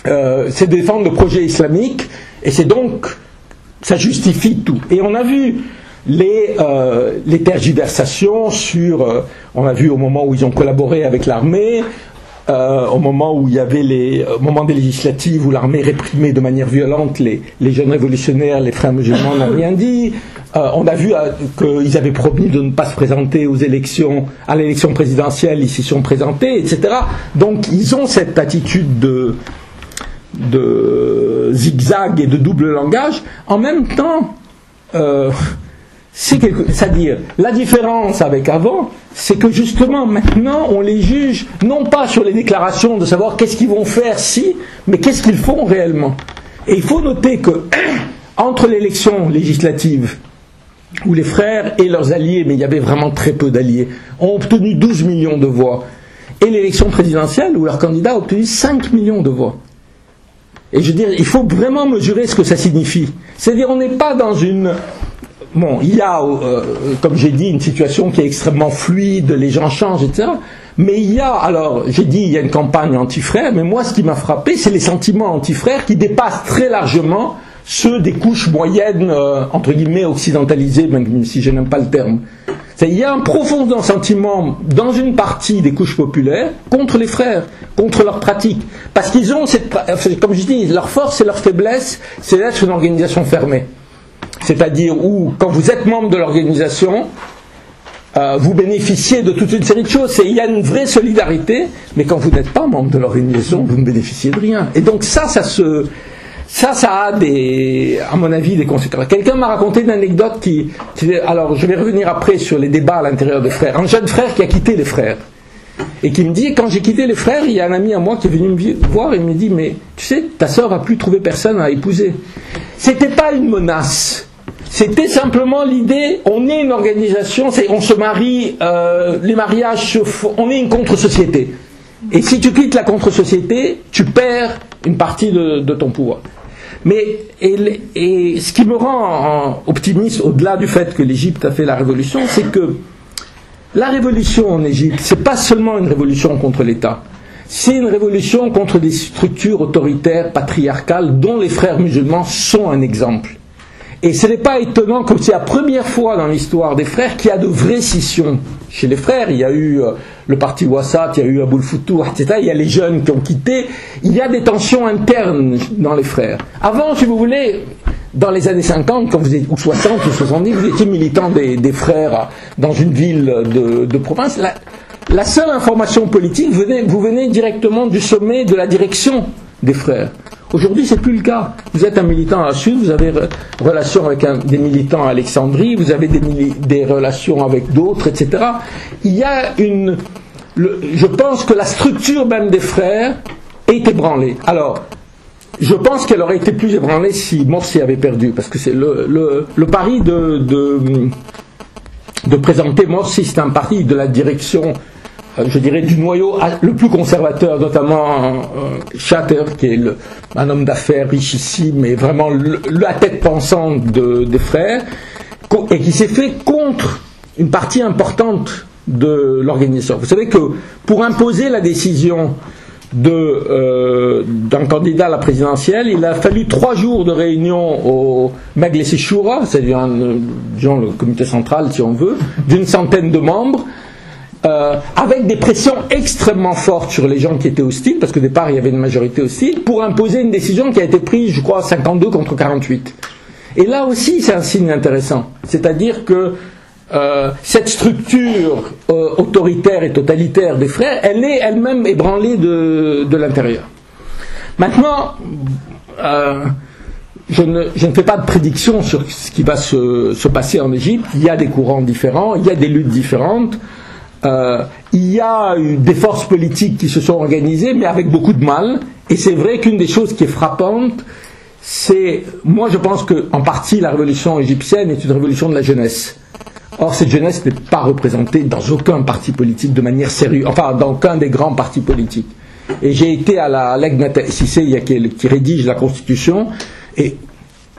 c'est défendre le projet islamique, et c'est donc, ça justifie tout. Et on a vu les tergiversations on a vu au moment où ils ont collaboré avec l'armée, au moment où il y avait au moment des législatives où l'armée réprimait de manière violente les jeunes révolutionnaires, les frères musulmans n'ont rien dit. On a vu qu'ils avaient promis de ne pas se présenter à l'élection présidentielle, ils s'y sont présentés, etc. Donc ils ont cette attitude de zigzag et de double langage. En même temps, c'est-à-dire, la différence avec avant, c'est que justement maintenant on les juge non pas sur les déclarations de savoir qu'est-ce qu'ils vont faire mais qu'est-ce qu'ils font réellement. Et il faut noter que entre l'élection législative où les frères et leurs alliés, mais il y avait vraiment très peu d'alliés, ont obtenu 12 millions de voix, et l'élection présidentielle où leur candidat a obtenu 5 millions de voix. Et je veux dire, il faut vraiment mesurer ce que ça signifie. C'est-à-dire, on n'est pas dans une bon, il y a, comme j'ai dit, une situation qui est extrêmement fluide, les gens changent, etc. Mais il y a, alors, j'ai dit, il y a une campagne anti-frères, mais moi, ce qui m'a frappé, c'est les sentiments anti-frères qui dépassent très largement ceux des couches moyennes, entre guillemets, occidentalisées, même si je n'aime pas le terme. Il y a un profond sentiment dans une partie des couches populaires contre les frères, contre leurs pratiques. Parce qu'ils ont comme je dis, leur force et leur faiblesse, c'est d'être une organisation fermée. C'est-à-dire où, quand vous êtes membre de l'organisation, vous bénéficiez de toute une série de choses. Il y a une vraie solidarité, mais quand vous n'êtes pas membre de l'organisation, vous ne bénéficiez de rien. Et donc ça a à mon avis, des conséquences. Quelqu'un m'a raconté une anecdote alors je vais revenir après sur les débats à l'intérieur des frères. Un jeune frère qui a quitté les frères. Et qui me dit, quand j'ai quitté les frères, il y a un ami à moi qui est venu me voir et me dit, mais tu sais, ta sœur a plus trouvé personne à épouser. C'était pas une menace. C'était simplement l'idée, on est une organisation, on se marie, les mariages se font, on est une contre-société. Et si tu quittes la contre-société, tu perds une partie de ton pouvoir. Mais et ce qui me rend optimiste, au-delà du fait que l'Égypte a fait la révolution, c'est que la révolution en Égypte, c'est pas seulement une révolution contre l'État, c'est une révolution contre des structures autoritaires, patriarcales, dont les frères musulmans sont un exemple. Et ce n'est pas étonnant que c'est la première fois dans l'histoire des frères qu'il y a de vraies scissions chez les frères. Il y a eu le parti Ouassat, il y a eu Aboul Foutour, etc. Il y a les jeunes qui ont quitté. Il y a des tensions internes dans les frères. Avant, si vous voulez, dans les années 50, quand vous étiez, ou 60 ou 70, vous étiez militant des frères dans une ville de province. La seule information politique, vous venez directement du sommet de la direction des frères. Aujourd'hui, c'est plus le cas. Vous êtes un militant à Sud, vous avez relation avec des militants à Alexandrie, vous avez des relations avec d'autres, etc. Il y a je pense que la structure même des frères est ébranlée. Alors, je pense qu'elle aurait été plus ébranlée si Morsi avait perdu, parce que c'est le pari de présenter Morsi, c'est un pari de la direction, je dirais, du noyau le plus conservateur, notamment Shatter, qui est un homme d'affaires richissime, mais vraiment la tête pensante des frères, et qui s'est fait contre une partie importante de l'organisation. Vous savez que pour imposer la décision d'un candidat à la présidentielle, il a fallu 3 jours de réunion au Majlis Shura, c'est-à-dire le comité central, si on veut, d'une centaine de membres, avec des pressions extrêmement fortes sur les gens qui étaient hostiles, parce qu'au départ il y avait une majorité hostile, pour imposer une décision qui a été prise, je crois, 52 contre 48. Et là aussi c'est un signe intéressant, c'est-à-dire que cette structure autoritaire et totalitaire des frères, elle est elle-même ébranlée de l'intérieur. Maintenant, je ne fais pas de prédiction sur ce qui va se passer en Égypte. Il y a des courants différents, il y a des luttes différentes. Il y a eu des forces politiques qui se sont organisées, mais avec beaucoup de mal. Et c'est vrai qu'une des choses qui est frappante, moi je pense qu'en partie la révolution égyptienne est une révolution de la jeunesse. Or cette jeunesse n'est pas représentée dans aucun parti politique de manière sérieuse, enfin dans aucun des grands partis politiques. Et j'ai été à la Lajnat Sissé, qui rédige la Constitution, et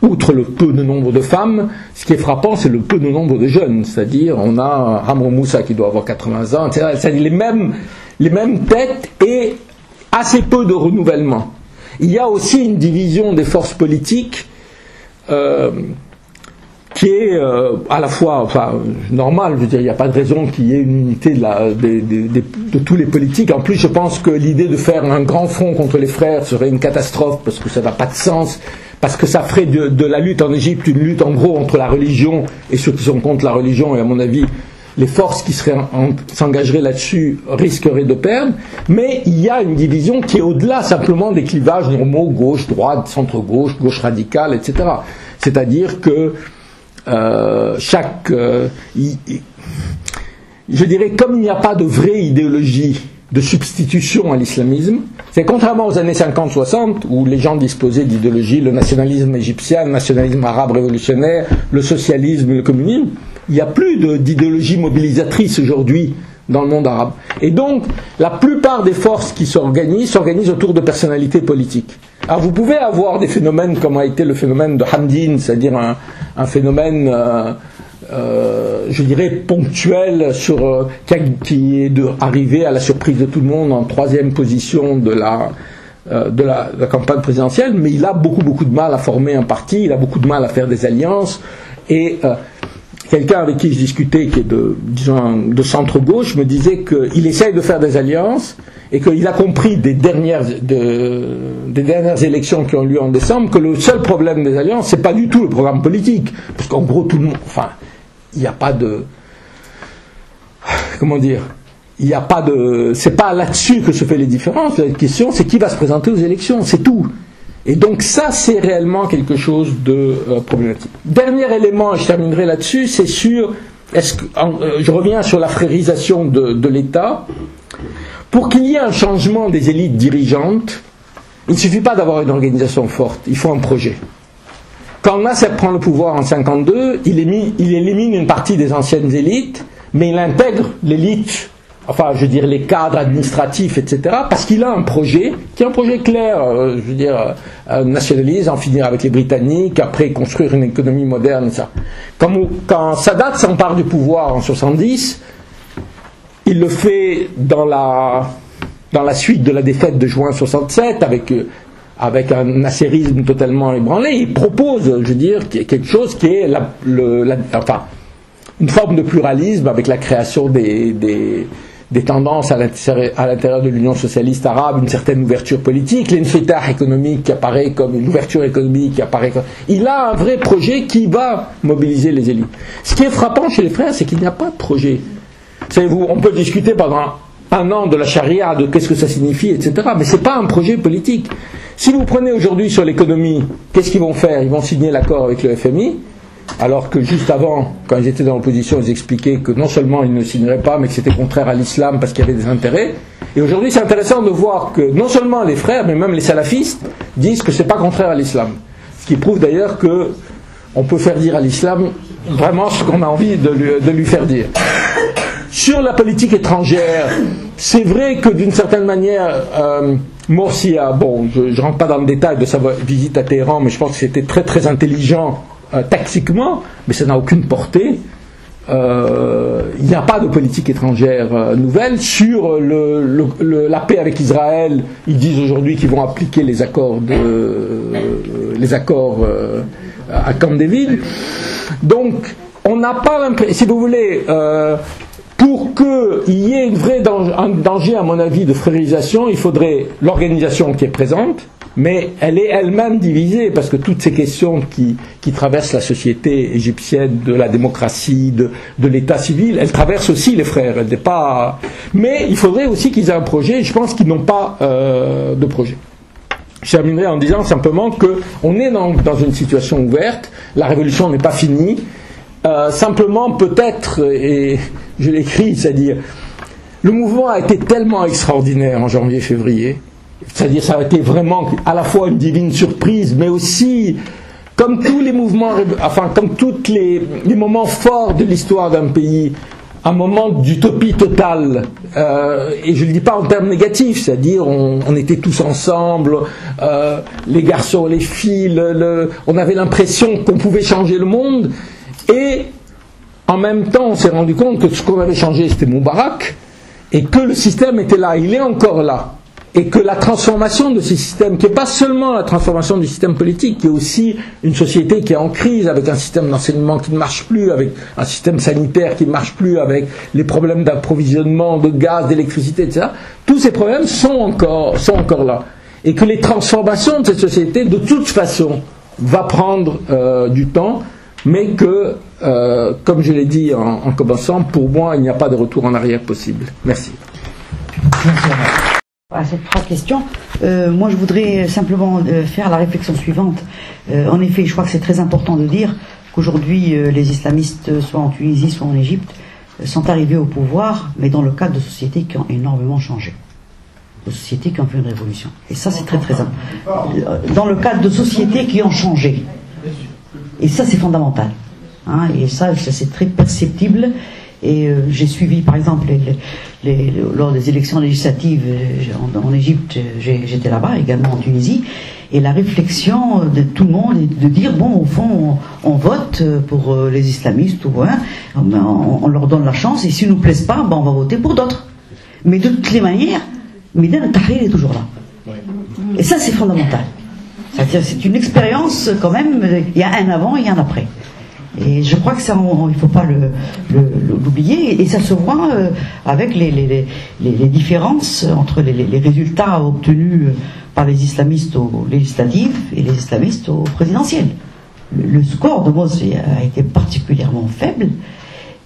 outre le peu de nombre de femmes, ce qui est frappant, c'est le peu de nombre de jeunes. C'est-à-dire, on a Amr Moussa qui doit avoir 80 ans, etc. C'est-à-dire les mêmes têtes et assez peu de renouvellement. Il y a aussi une division des forces politiques qui est à la fois normale. Je veux dire, il n'y a pas de raison qu'il y ait une unité de tous les politiques. En plus, je pense que l'idée de faire un grand front contre les frères serait une catastrophe, parce que ça n'a pas de sens. Parce que ça ferait de la lutte en Égypte une lutte en gros entre la religion et ceux qui sont contre la religion, et à mon avis les forces qui s'engageraient là-dessus risqueraient de perdre. Mais il y a une division qui est au-delà simplement des clivages normaux, gauche, droite, centre-gauche, gauche radicale, etc. C'est-à-dire que je dirais, comme il n'y a pas de vraie idéologie de substitution à l'islamisme, c'est contrairement aux années 50-60 où les gens disposaient d'idéologie, le nationalisme égyptien, le nationalisme arabe révolutionnaire, le socialisme, le communisme, il n'y a plus d'idéologie mobilisatrice aujourd'hui dans le monde arabe. Et donc, la plupart des forces qui s'organisent autour de personnalités politiques. Alors vous pouvez avoir des phénomènes comme a été le phénomène de Hamdin, c'est-à-dire un phénomène, je dirais, ponctuel qui est arrivé à la surprise de tout le monde en 3e position de la campagne présidentielle, mais il a beaucoup de mal à former un parti, il a beaucoup de mal à faire des alliances, et quelqu'un avec qui je discutais, qui est de centre-gauche, me disait qu'il essaye de faire des alliances, et qu'il a compris des dernières élections qui ont lieu en décembre que le seul problème des alliances, c'est pas du tout le programme politique, parce qu'en gros tout le monde, enfin, il n'y a pas de, comment dire, il n'y a pas de, c'est pas là-dessus que se fait les différences. La question, c'est qui va se présenter aux élections, c'est tout. Et donc ça, c'est réellement quelque chose de problématique. Dernier élément, et je terminerai là-dessus, c'est sur, je reviens sur la frérisation de l'État. Pour qu'il y ait un changement des élites dirigeantes, il ne suffit pas d'avoir une organisation forte, il faut un projet. Quand Nasser prend le pouvoir en 1952, il élimine une partie des anciennes élites, mais il intègre l'élite, enfin je veux dire les cadres administratifs, etc., parce qu'il a un projet, qui est un projet clair, je veux dire, nationaliser, en finir avec les Britanniques, après construire une économie moderne, et ça. Quand Sadat s'empare du pouvoir en 1970, il le fait dans la suite de la défaite de juin 67, avec un nasserisme totalement ébranlé. Il propose, je veux dire, quelque chose qui est une forme de pluralisme avec la création des tendances à l'intérieur de l'Union socialiste arabe, une certaine ouverture politique, l'infitah économique qui apparaît comme une ouverture économique qui apparaît comme... Il a un vrai projet qui va mobiliser les élites. Ce qui est frappant chez les frères, c'est qu'il n'y a pas de projet. Savez-vous, on peut discuter pendant un an de la charia, de qu'est-ce que ça signifie, etc. Mais ce n'est pas un projet politique. Si vous prenez aujourd'hui sur l'économie, qu'est-ce qu'ils vont faire? Ils vont signer l'accord avec le FMI, alors que juste avant, quand ils étaient dans l'opposition, ils expliquaient que non seulement ils ne signeraient pas, mais que c'était contraire à l'islam parce qu'il y avait des intérêts. Et aujourd'hui, c'est intéressant de voir que non seulement les frères, mais même les salafistes disent que ce n'est pas contraire à l'islam. Ce qui prouve d'ailleurs qu'on peut faire dire à l'islam vraiment ce qu'on a envie de lui faire dire. Sur la politique étrangère, c'est vrai que d'une certaine manière, Morsi je ne rentre pas dans le détail de sa visite à Téhéran, mais je pense que c'était très très intelligent tactiquement, mais ça n'a aucune portée. Il n'y a pas de politique étrangère nouvelle. Sur la paix avec Israël, ils disent aujourd'hui qu'ils vont appliquer les accords à Camp David. Donc, on n'a pas l'impression, si vous voulez, pour qu'il y ait un danger, à mon avis, de frérisation, il faudrait l'organisation qui est présente, mais elle est elle-même divisée, parce que toutes ces questions qui traversent la société égyptienne, de la démocratie, de l'état civil, elles traversent aussi les frères. Mais il faudrait aussi qu'ils aient un projet, et je pense qu'ils n'ont pas de projet. Je terminerai en disant simplement qu'on est dans une situation ouverte, la révolution n'est pas finie, simplement peut-être, et je l'écris, c'est-à-dire le mouvement a été tellement extraordinaire en janvier-février, c'est-à-dire ça a été vraiment à la fois une divine surprise, mais aussi comme tous les mouvements, comme tous les moments forts de l'histoire d'un pays, un moment d'utopie totale, et je ne le dis pas en termes négatifs, c'est-à-dire on était tous ensemble, les garçons, les filles, on avait l'impression qu'on pouvait changer le monde, et en même temps on s'est rendu compte que ce qu'on avait changé c'était Moubarak, et que le système était là, il est encore là, et que la transformation de ce système, qui n'est pas seulement la transformation du système politique, qui est aussi une société qui est en crise, avec un système d'enseignement qui ne marche plus, avec un système sanitaire qui ne marche plus, avec les problèmes d'approvisionnement, de gaz, d'électricité, etc. Tous ces problèmes sont encore là. Et que les transformations de cette société, de toute façon, va prendre du temps, mais que, comme je l'ai dit en commençant, pour moi, il n'y a pas de retour en arrière possible. Merci. À ces 3 questions, moi je voudrais simplement faire la réflexion suivante. En effet, je crois que c'est très important de dire qu'aujourd'hui les islamistes, soit en Tunisie, soit en Égypte, sont arrivés au pouvoir, mais dans le cadre de sociétés qui ont énormément changé. De sociétés qui ont fait une révolution. Et ça c'est très très important. Dans le cadre de sociétés qui ont changé. Et ça c'est fondamental. Et ça c'est très perceptible. Et j'ai suivi, par exemple, lors des élections législatives en Égypte, j'étais là-bas, également en Tunisie, et la réflexion de tout le monde est de dire, bon, au fond, on vote pour les islamistes, ou on leur donne la chance, et s'ils ne nous plaisent pas, on va voter pour d'autres. Mais de toutes les manières, Meydan Tahrir est toujours là. Et ça, c'est fondamental. C'est-à-dire, c'est une expérience, quand même, il y a un avant et un après. Et je crois que ça, il ne faut pas l'oublier, et ça se voit avec les différences entre les résultats obtenus par les islamistes aux législatives et les islamistes aux présidentielles. Le score de Morsi a été particulièrement faible,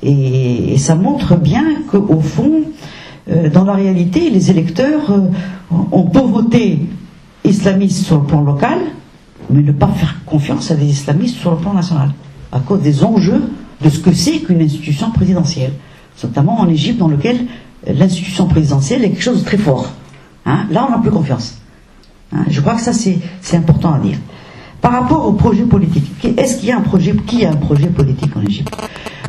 et ça montre bien qu'au fond, dans la réalité, les électeurs ont beau voter islamistes sur le plan local, mais ne pas faire confiance à des islamistes sur le plan national, à cause des enjeux de ce que c'est qu'une institution présidentielle, notamment en Égypte, dans lequel l'institution présidentielle est quelque chose de très fort. Là, on n'a plus confiance. Je crois que ça, c'est important à dire. Par rapport au projet politique, est-ce qu'il y a un projet, qui a un projet politique en Égypte?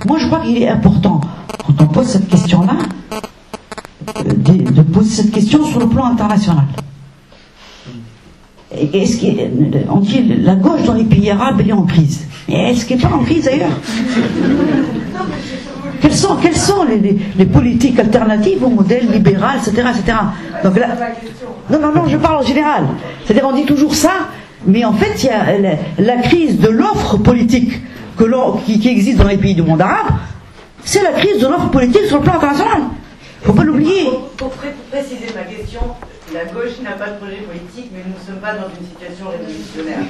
Moi, je crois qu'il est important, quand on pose cette question-là, de poser cette question sur le plan international. On dit la gauche dans les pays arabes elle est en crise. Et est-ce qu'elle n'est pas en crise ailleurs? Quelles sont les politiques alternatives au modèle libéral, etc. Donc là, non, je parle en général. C'est-à-dire on dit toujours ça, mais en fait il y a la crise de l'offre politique qui existe dans les pays du monde arabe, c'est la crise de l'offre politique sur le plan international. Il ne faut pas l'oublier. Pour préciser ma question, la gauche n'a pas de projet politique, mais nous ne sommes pas dans une situation révolutionnaire.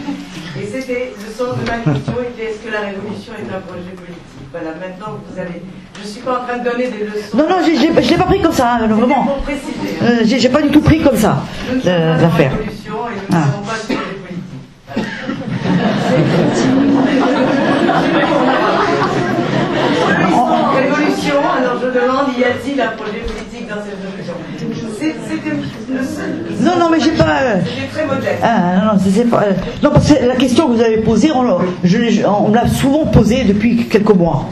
Et c'était le sens de ma question, était est-ce que la révolution est un projet politique? Voilà, maintenant vous avez... Je ne suis pas en train de donner des leçons. Non, je ne l'ai pas pris comme ça, vraiment. Pour préciser. J'ai pas du tout pris comme ça l'affaire. Nous ne sommes pas dans la révolution et nous ne sommes pas sur les politiques. Révolution, alors je demande, y a-t-il un projet politique dans cette révolution? C'était le seul. Non, mais j'ai pas. J'ai très modeste. Non, parce que la question que vous avez posée, on l'a souvent posée depuis quelques mois.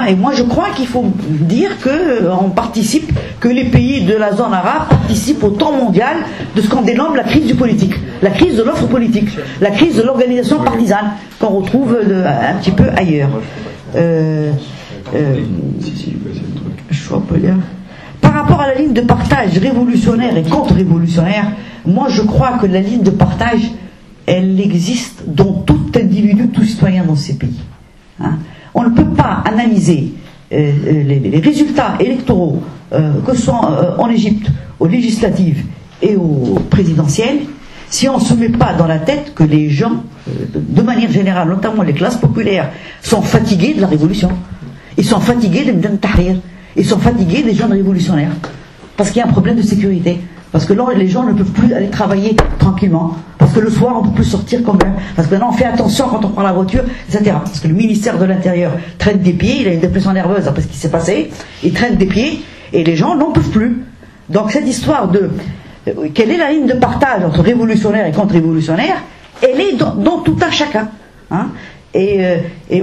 Et moi, je crois qu'il faut dire que les pays de la zone arabe participent au temps mondial de ce qu'on dénomme la crise du politique, la crise de l'offre politique, la crise de l'organisation partisane qu'on retrouve un petit peu ailleurs. Par rapport à la ligne de partage révolutionnaire et contre-révolutionnaire, moi je crois que la ligne de partage, elle existe dans tout individu, tout citoyen dans ces pays. On ne peut pas analyser les résultats électoraux, que ce soit en Égypte, aux législatives et aux présidentielles, si on ne se met pas dans la tête que les gens, de manière générale, notamment les classes populaires, sont fatigués de la révolution. Ils sont fatigués de Meydan Tahrir. Ils sont fatigués des jeunes révolutionnaires. Parce qu'il y a un problème de sécurité. Parce que là, les gens ne peuvent plus aller travailler tranquillement. Parce que le soir, on ne peut plus sortir comme là. Parce que maintenant, on fait attention quand on prend la voiture, etc. Parce que le ministère de l'Intérieur traîne des pieds, il a une dépression nerveuse après ce qui s'est passé, il traîne des pieds, et les gens n'en peuvent plus. Donc cette histoire de... quelle est la ligne de partage entre révolutionnaire et contre-révolutionnaire? Elle est dans tout un chacun. Et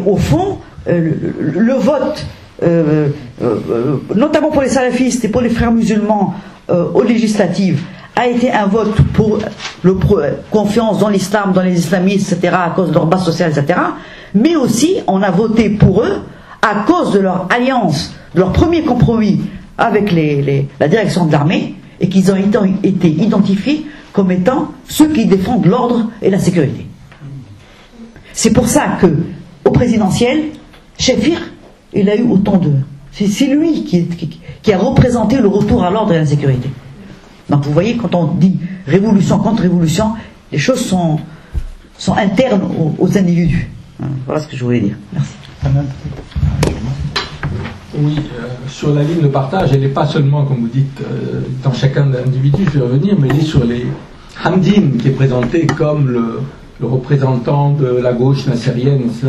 au fond, le vote, notamment pour les salafistes et pour les frères musulmans aux législatives, a été un vote pour confiance dans l'islam, dans les islamistes, etc., à cause de leur base sociale, etc. Mais aussi, on a voté pour eux à cause de leur alliance, de leur premier compromis avec la direction de l'armée, et qu'ils ont été identifiés comme étant ceux qui défendent l'ordre et la sécurité. C'est pour ça que, au présidentiel, Shafir, il a eu autant de... C'est lui qui a représenté le retour à l'ordre et à la sécurité. Donc vous voyez, quand on dit révolution contre révolution, les choses sont internes aux individus. Voilà ce que je voulais dire. Merci. Oui, sur la ligne de partage, elle n'est pas seulement, comme vous dites, dans chacun des individus, je vais revenir, mais elle est sur les Hamdin, qui est présenté comme le représentant de la gauche nassérienne, etc.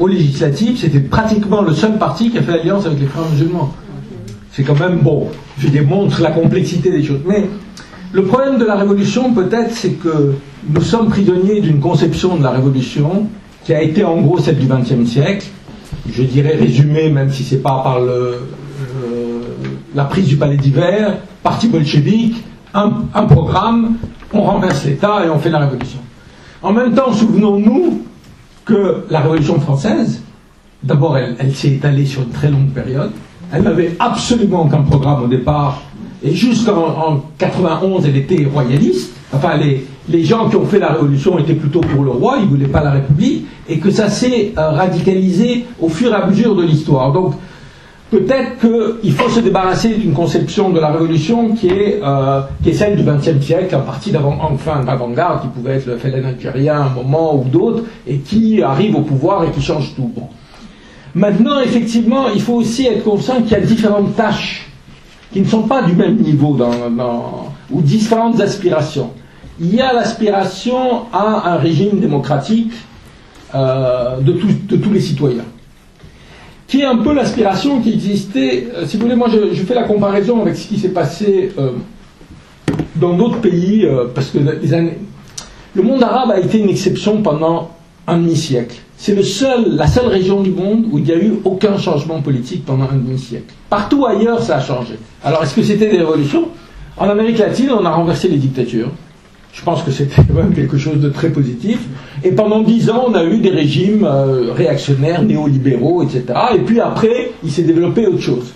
Aux législatives, c'était pratiquement le seul parti qui a fait alliance avec les frères musulmans. C'est quand même bon, je démontre la complexité des choses. Mais le problème de la révolution, peut-être, c'est que nous sommes prisonniers d'une conception de la révolution qui a été en gros celle du XXe siècle, je dirais résumé, même si c'est pas par la prise du palais d'hiver, parti bolchevique, un programme, on renverse l'État et on fait la révolution. En même temps, souvenons-nous que la Révolution française, d'abord, elle s'est étalée sur une très longue période. Elle n'avait absolument aucun programme au départ. Et jusqu'en 91, elle était royaliste. Enfin, les gens qui ont fait la Révolution étaient plutôt pour le roi, ils ne voulaient pas la République. Et que ça s'est radicalisé au fur et à mesure de l'histoire. Donc, peut-être qu'il faut se débarrasser d'une conception de la Révolution qui est celle du XXe siècle, un parti d'avant-garde qui pouvait être le FLN algérien à un moment ou d'autres, et qui arrive au pouvoir et qui change tout. Bon. Maintenant, effectivement, il faut aussi être conscient qu'il y a différentes tâches qui ne sont pas du même niveau ou différentes aspirations. Il y a l'aspiration à un régime démocratique de tous les citoyens, qui est un peu l'aspiration qui existait, si vous voulez, moi je fais la comparaison avec ce qui s'est passé dans d'autres pays, parce que le monde arabe a été une exception pendant un demi-siècle. C'est la seule région du monde où il n'y a eu aucun changement politique pendant un demi-siècle. Partout ailleurs, ça a changé. Alors, est-ce que c'était des révolutions? En Amérique latine, on a renversé les dictatures. Je pense que c'était quand même quelque chose de très positif. Et pendant 10 ans, on a eu des régimes réactionnaires, néolibéraux, etc. Et puis après, il s'est développé autre chose.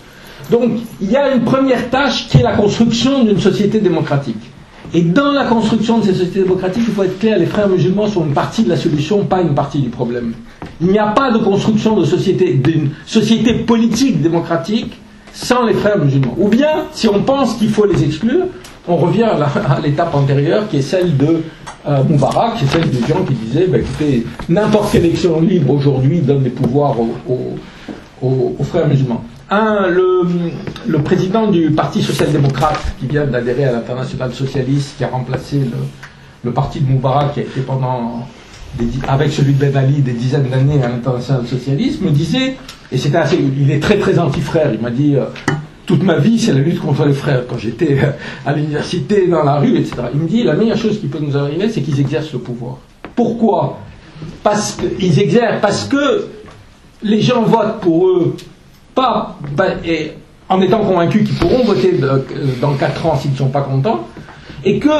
Donc, il y a une première tâche qui est la construction d'une société démocratique. Et dans la construction de ces sociétés démocratiques, il faut être clair, les frères musulmans sont une partie de la solution, pas une partie du problème. Il n'y a pas de construction d'une société politique démocratique sans les frères musulmans. Ou bien, si on pense qu'il faut les exclure, on revient à l'étape antérieure, qui est celle de Moubarak, qui est celle des gens qui disaient, écoutez, n'importe quelle élection libre aujourd'hui donne des pouvoirs aux frères musulmans. Le président du Parti social-démocrate, qui vient d'adhérer à l'Internationale socialiste, qui a remplacé le parti de Moubarak, qui a été avec celui de Ben Ali des dizaines d'années à l'Internationale socialiste, me disait, et il est très très anti-frère, il m'a dit, toute ma vie c'est la lutte contre les frères, quand j'étais à l'université, dans la rue, etc. Il me dit, la meilleure chose qui peut nous arriver, c'est qu'ils exercent le pouvoir. Pourquoi? Parce que les gens votent pour eux, et en étant convaincus qu'ils pourront voter dans 4 ans s'ils ne sont pas contents, et que,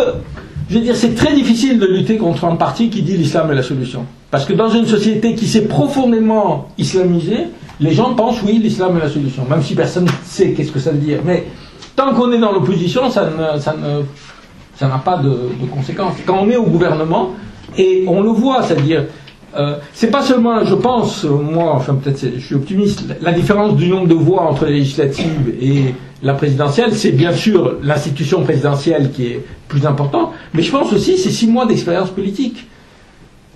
je veux dire, c'est très difficile de lutter contre un parti qui dit l'islam est la solution. Parce que dans une société qui s'est profondément islamisée, les gens pensent oui, l'islam est la solution, même si personne ne sait qu'est-ce que ça veut dire. Mais tant qu'on est dans l'opposition, ça n'a pas de conséquences. Quand on est au gouvernement, et on le voit, c'est-à-dire, c'est pas seulement, je pense, moi, enfin peut-être je suis optimiste, la différence du nombre de voix entre les législatives et la présidentielle, c'est bien sûr l'institution présidentielle qui est plus importante, mais je pense aussi c'est 6 mois d'expérience politique.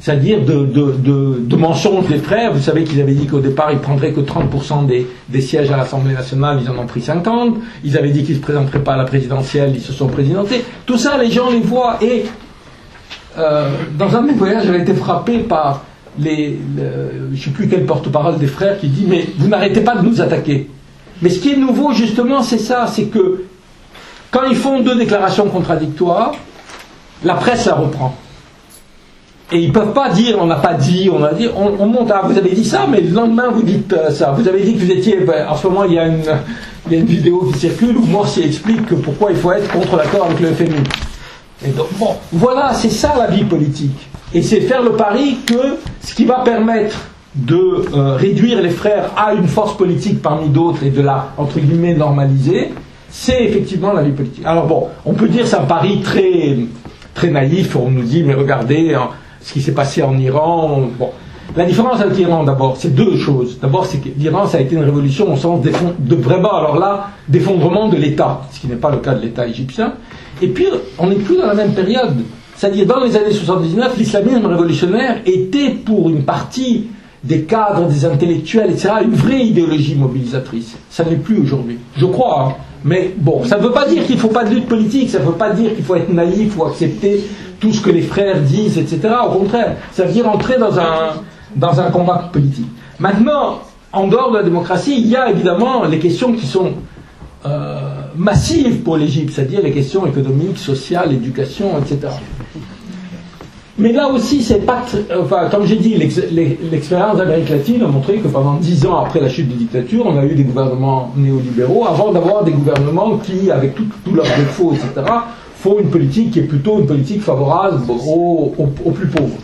C'est-à-dire de mensonges des frères. Vous savez qu'ils avaient dit qu'au départ ils prendraient que 30% des sièges à l'Assemblée nationale, ils en ont pris 50. Ils avaient dit qu'ils ne se présenteraient pas à la présidentielle, ils se sont présentés. Tout ça, les gens les voient. Et dans un de mes voyages, j'avais été frappé par je ne sais plus quel porte-parole des frères qui dit mais vous n'arrêtez pas de nous attaquer. Mais ce qui est nouveau justement, c'est ça, c'est que quand ils font 2 déclarations contradictoires, la presse la reprend. Et ils ne peuvent pas dire on n'a pas dit, on a dit, on monte à vous avez dit ça, mais le lendemain vous dites ça. Vous avez dit que vous étiez. En ce moment, il y a une vidéo qui circule où Morsi explique que pourquoi il faut être contre l'accord avec le FMI. Et donc, bon, voilà, c'est ça la vie politique. Et c'est faire le pari que ce qui va permettre de réduire les frères à une force politique parmi d'autres et de la, entre guillemets, normaliser, c'est effectivement la vie politique. Alors bon, on peut dire c'est un pari très, très naïf, on nous dit, mais regardez ce qui s'est passé en Iran. Bon. La différence avec l'Iran, d'abord, c'est 2 choses. D'abord, c'est que l'Iran, ça a été une révolution au sens de vraiment, alors là, d'effondrement de l'État, ce qui n'est pas le cas de l'État égyptien. Et puis, on n'est plus dans la même période. C'est-à-dire, dans les années 79, l'islamisme révolutionnaire était pour une partie des cadres, des intellectuels, etc., une vraie idéologie mobilisatrice. Ça n'est plus aujourd'hui. Je crois, hein. Mais bon, ça ne veut pas dire qu'il ne faut pas de lutte politique, ça ne veut pas dire qu'il faut être naïf ou accepter tout ce que les frères disent, etc. Au contraire, ça veut dire entrer dans un combat politique. Maintenant, en dehors de la démocratie, il y a évidemment les questions qui sont massives pour l'Égypte, c'est-à-dire les questions économiques, sociales, éducation, etc. Mais là aussi, c'est pas... Enfin, comme j'ai dit, l'expérience d'Amérique latine a montré que pendant 10 ans après la chute des dictatures, on a eu des gouvernements néolibéraux, avant d'avoir des gouvernements qui, avec tous leurs défauts, etc., font une politique qui est plutôt une politique favorable aux plus pauvres.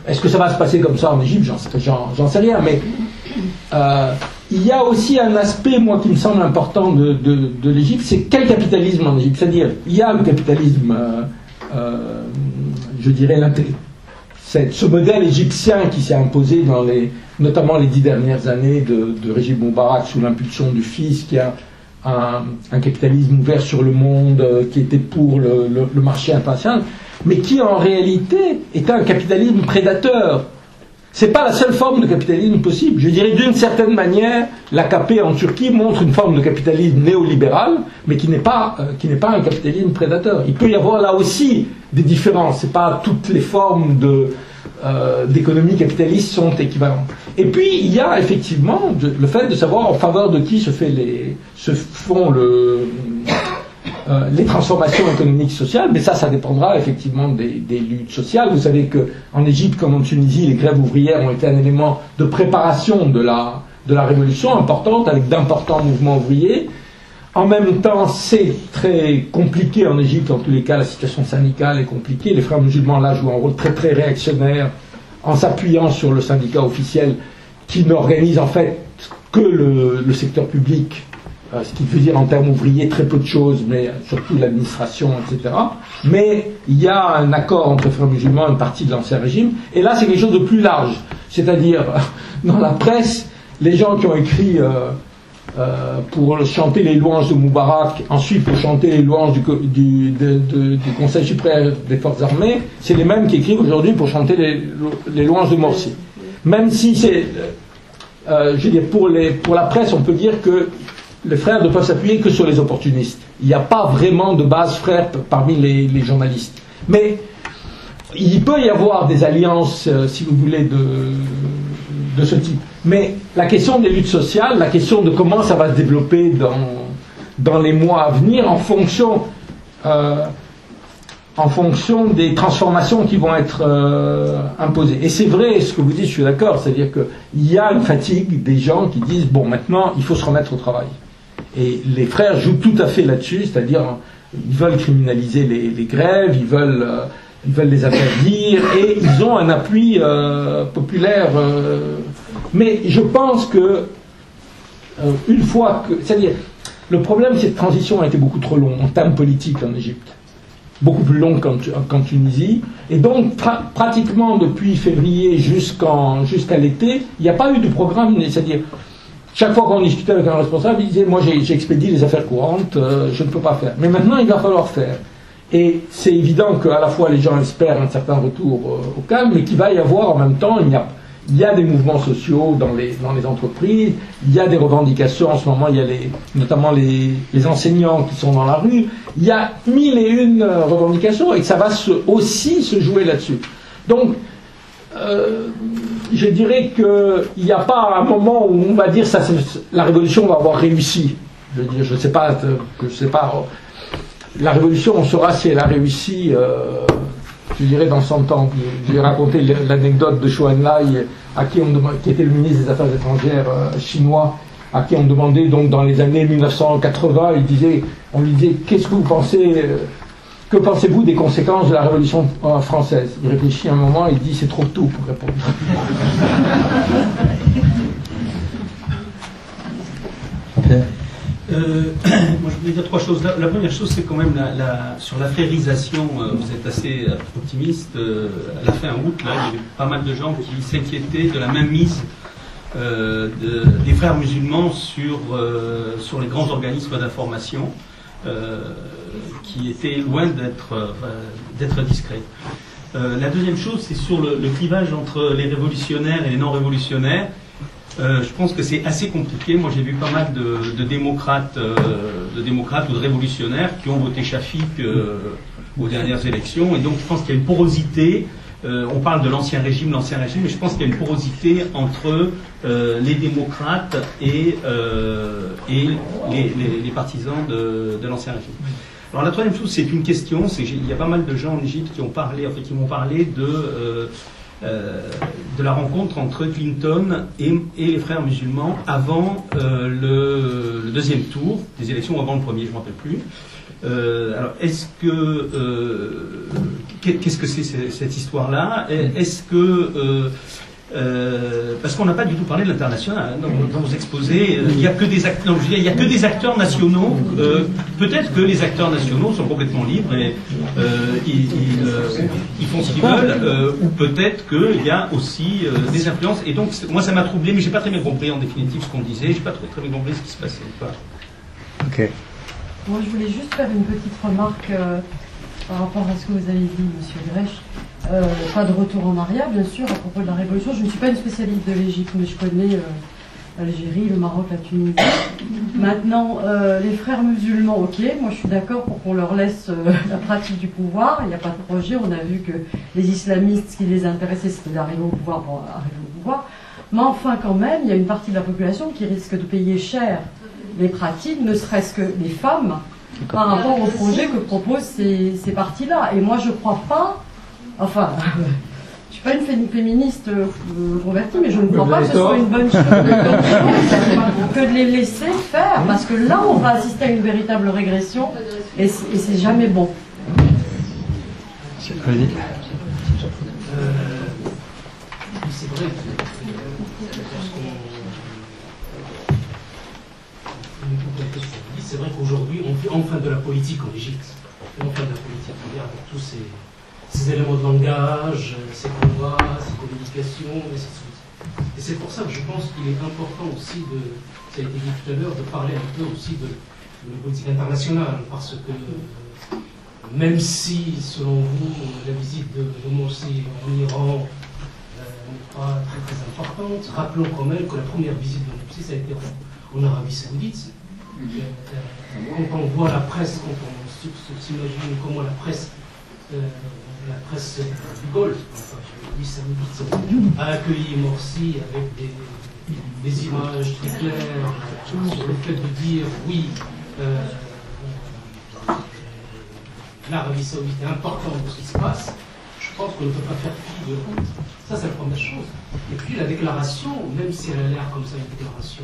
Est-ce que ça va se passer comme ça en Égypte? J'en sais rien, mais il y a aussi un aspect, moi, qui me semble important de l'Égypte, c'est quel capitalisme en Égypte? C'est-à-dire, il y a le capitalisme... je dirais ce modèle égyptien qui s'est imposé notamment les 10 dernières années de régime Moubarak sous l'impulsion du fils, qui a un capitalisme ouvert sur le monde, qui était pour le marché international, mais qui en réalité était un capitalisme prédateur. C'est pas la seule forme de capitalisme possible. Je dirais d'une certaine manière, l'AKP en Turquie montre une forme de capitalisme néolibéral, mais qui n'est pas un capitalisme prédateur. Il peut y avoir là aussi des différences. C'est pas toutes les formes d'économie capitaliste sont équivalentes. Et puis il y a effectivement le fait de savoir en faveur de qui se font les transformations économiques et sociales, mais ça dépendra effectivement des luttes sociales. Vous savez qu'en Égypte comme en Tunisie, les grèves ouvrières ont été un élément de préparation de la révolution importante, avec d'importants mouvements ouvriers. En même temps, c'est très compliqué en Égypte, en tous les cas, la situation syndicale est compliquée. Les frères musulmans là jouent un rôle très très réactionnaire en s'appuyant sur le syndicat officiel qui n'organise en fait que le secteur public, ce qui veut dire en termes ouvriers très peu de choses, mais surtout l'administration, etc. Mais il y a un accord entre les frères musulmans et une partie de l'ancien régime, et là c'est quelque chose de plus large, c'est-à-dire dans la presse, les gens qui ont écrit pour chanter les louanges de Moubarak, ensuite pour chanter les louanges du Conseil suprême des forces armées, c'est les mêmes qui écrivent aujourd'hui pour chanter les louanges de Morsi. Même si c'est, je veux dire, pour la presse, on peut dire que les frères ne peuvent s'appuyer que sur les opportunistes. Il n'y a pas vraiment de base frère parmi les journalistes. Mais il peut y avoir des alliances, si vous voulez, de ce type. Mais la question des luttes sociales, la question de comment ça va se développer dans les mois à venir, en fonction des transformations qui vont être imposées. Et c'est vrai, ce que vous dites, je suis d'accord, c'est-à-dire qu'il y a une fatigue des gens qui disent, bon, maintenant, il faut se remettre au travail. Et les frères jouent tout à fait là-dessus, c'est-à-dire ils veulent criminaliser les grèves, ils veulent les interdire, et ils ont un appui populaire. Mais je pense que une fois que... C'est-à-dire, le problème, c'est que cette transition a été beaucoup trop longue en termes politiques en Égypte. Beaucoup plus longue qu'en Tunisie. Et donc, pratiquement depuis février jusqu'à l'été, il n'y a pas eu de programme, c'est-à-dire... Chaque fois qu'on discutait avec un responsable, il disait « Moi, j'expédie les affaires courantes, je ne peux pas faire. » Mais maintenant, il va falloir faire. Et c'est évident qu'à la fois les gens espèrent un certain retour au calme, mais qu'il va y avoir en même temps, il y a des mouvements sociaux dans les entreprises, il y a des revendications. En ce moment, il y a notamment les enseignants qui sont dans la rue. Il y a 1001 revendications et que ça va aussi se jouer là-dessus. Donc, je dirais qu'il n'y a pas un moment où on va dire ça, la révolution va avoir réussi. Je veux dire, je sais pas. La révolution, on saura si elle a réussi. Je dirais dans 100 ans. J'ai raconté l'anecdote de Chou Enlai, qui était le ministre des Affaires étrangères chinois, à qui on demandait donc dans les années 1980, on lui disait qu'est-ce que vous pensez. Que pensez-vous des conséquences de la Révolution française? Il réfléchit un moment et il dit c'est trop tôt pour répondre. Moi je voulais dire trois choses. La première chose, c'est quand même sur la frérisation, vous êtes assez optimiste. À la fin août, là, il y avait pas mal de gens qui s'inquiétaient de la mainmise des frères musulmans sur les grands organismes d'information. Qui était loin d'être discret. La deuxième chose, c'est sur le clivage entre les révolutionnaires et les non-révolutionnaires. Je pense que c'est assez compliqué. Moi, j'ai vu pas mal de démocrates ou de révolutionnaires qui ont voté Shafik aux dernières élections. Et donc, je pense qu'il y a une porosité. On parle de l'ancien régime, mais je pense qu'il y a une porosité entre les démocrates et les partisans de l'ancien régime. Alors la troisième chose, c'est une question, c'est qu'il y a pas mal de gens en Égypte qui ont parlé, qui m'ont parlé de la rencontre entre Clinton et les frères musulmans avant le deuxième tour des élections, ou avant le premier, je ne me rappelle plus. Alors, est-ce que qu'est-ce que c'est cette histoire-là? Est-ce que parce qu'on n'a pas du tout parlé de l'international dans vos exposés, il n'y a que des acteurs, il y a que des acteurs nationaux. Peut-être que les acteurs nationaux sont complètement libres et ils font ce qu'ils veulent, ou peut-être qu'il y a aussi des influences. Et donc, moi, ça m'a troublé, mais j'ai pas très bien compris en définitive ce qu'on disait. J'ai pas très bien compris ce qui se passait. Ok. Moi, je voulais juste faire une petite remarque par rapport à ce que vous avez dit, Monsieur Grech. Pas de retour en arrière, bien sûr, à propos de la Révolution. Je ne suis pas une spécialiste de l'Égypte, mais je connais l'Algérie, le Maroc, la Tunisie. Maintenant, les frères musulmans, ok, moi je suis d'accord pour qu'on leur laisse la pratique du pouvoir. Il n'y a pas de projet. On a vu que les islamistes, ce qui les intéressait, c'était d'arriver au pouvoir pour arriver au pouvoir. Mais enfin, quand même, il y a une partie de la population qui risque de payer cher les pratiques, ne serait-ce que les femmes, par rapport au projet que proposent ces partis-là. Et moi, je ne crois pas. Enfin, je ne suis pas une féministe convertie, mais je ne crois pas que ce soit une bonne chose que de les laisser faire, parce que là, on va assister à une véritable régression, et c'est jamais bon. C'est vrai c'est vrai qu'aujourd'hui, on fait enfin de la politique en Égypte. On fait enfin de la politique, avec tous ces éléments de langage, ces combats, ces communications, et ainsi de suite. Et c'est pour ça que je pense qu'il est important aussi ça a été dit tout à l'heure, de parler un peu aussi de la politique internationale, parce que même si, selon vous, la visite de Morsi en Iran n'est pas très très importante, rappelons quand même que la première visite de Morsi, ça a été en Arabie Saoudite. Quand on voit la presse, quand on s'imagine comment la presse du Golfe, a accueilli Morsi avec des images très claires sur le fait de dire oui, l'Arabie Saoudite est importante pour ce qui se passe. Je pense qu'on ne peut pas faire fi de ça, c'est la première chose. Et puis la déclaration, même si elle a l'air comme ça, une déclaration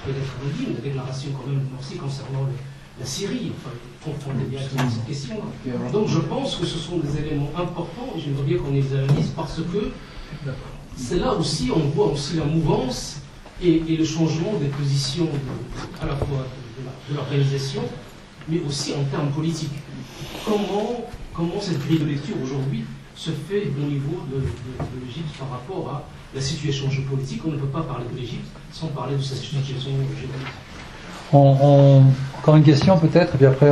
peut-être anonyme, la déclaration quand même de Morsi concernant la Syrie, enfin, confondez directement cette question. Donc je pense que ce sont des éléments importants et j'aimerais bien qu'on les analyse parce que c'est là aussi, on voit aussi la mouvance et le changement des positions à la fois de l'organisation, mais aussi en termes politiques. Comment cette grille de lecture aujourd'hui se fait au niveau de l'Égypte par rapport à la situation géopolitique? On ne peut pas parler de l'Égypte sans parler de sa situation géopolitique. Encore une question peut-être, et puis après,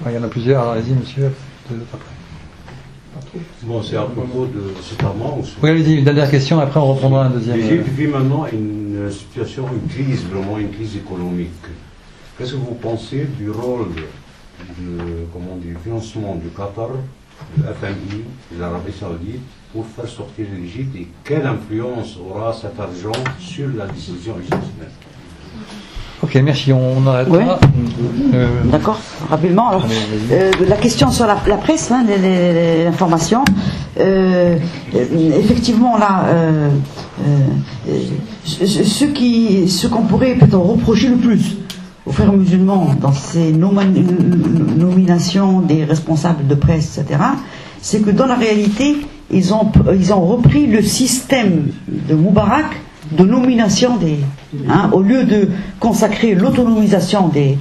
il y en a plusieurs, alors allez-y monsieur, après. Bon, c'est à propos de cet amant. Oui, allez-y, une dernière question, après on reprendra un deuxième. L'Égypte vit maintenant une situation, une crise, vraiment une crise économique. Qu'est-ce que vous pensez du rôle du financement du Qatar, de FMI, de l'Arabie Saoudite, pour faire sortir l'Égypte et quelle influence aura cet argent sur la décision égyptienne? Ok, merci, on arrête ouais. là. D'accord, rapidement. Alors, la question sur la presse, hein, l'information. Effectivement, là, ce qu'on pourrait peut-être reprocher le plus aux frères musulmans dans ces nominations des responsables de presse, etc., c'est que dans la réalité, ils ont repris le système de Moubarak de nomination au lieu de consacrer l'autonomisation des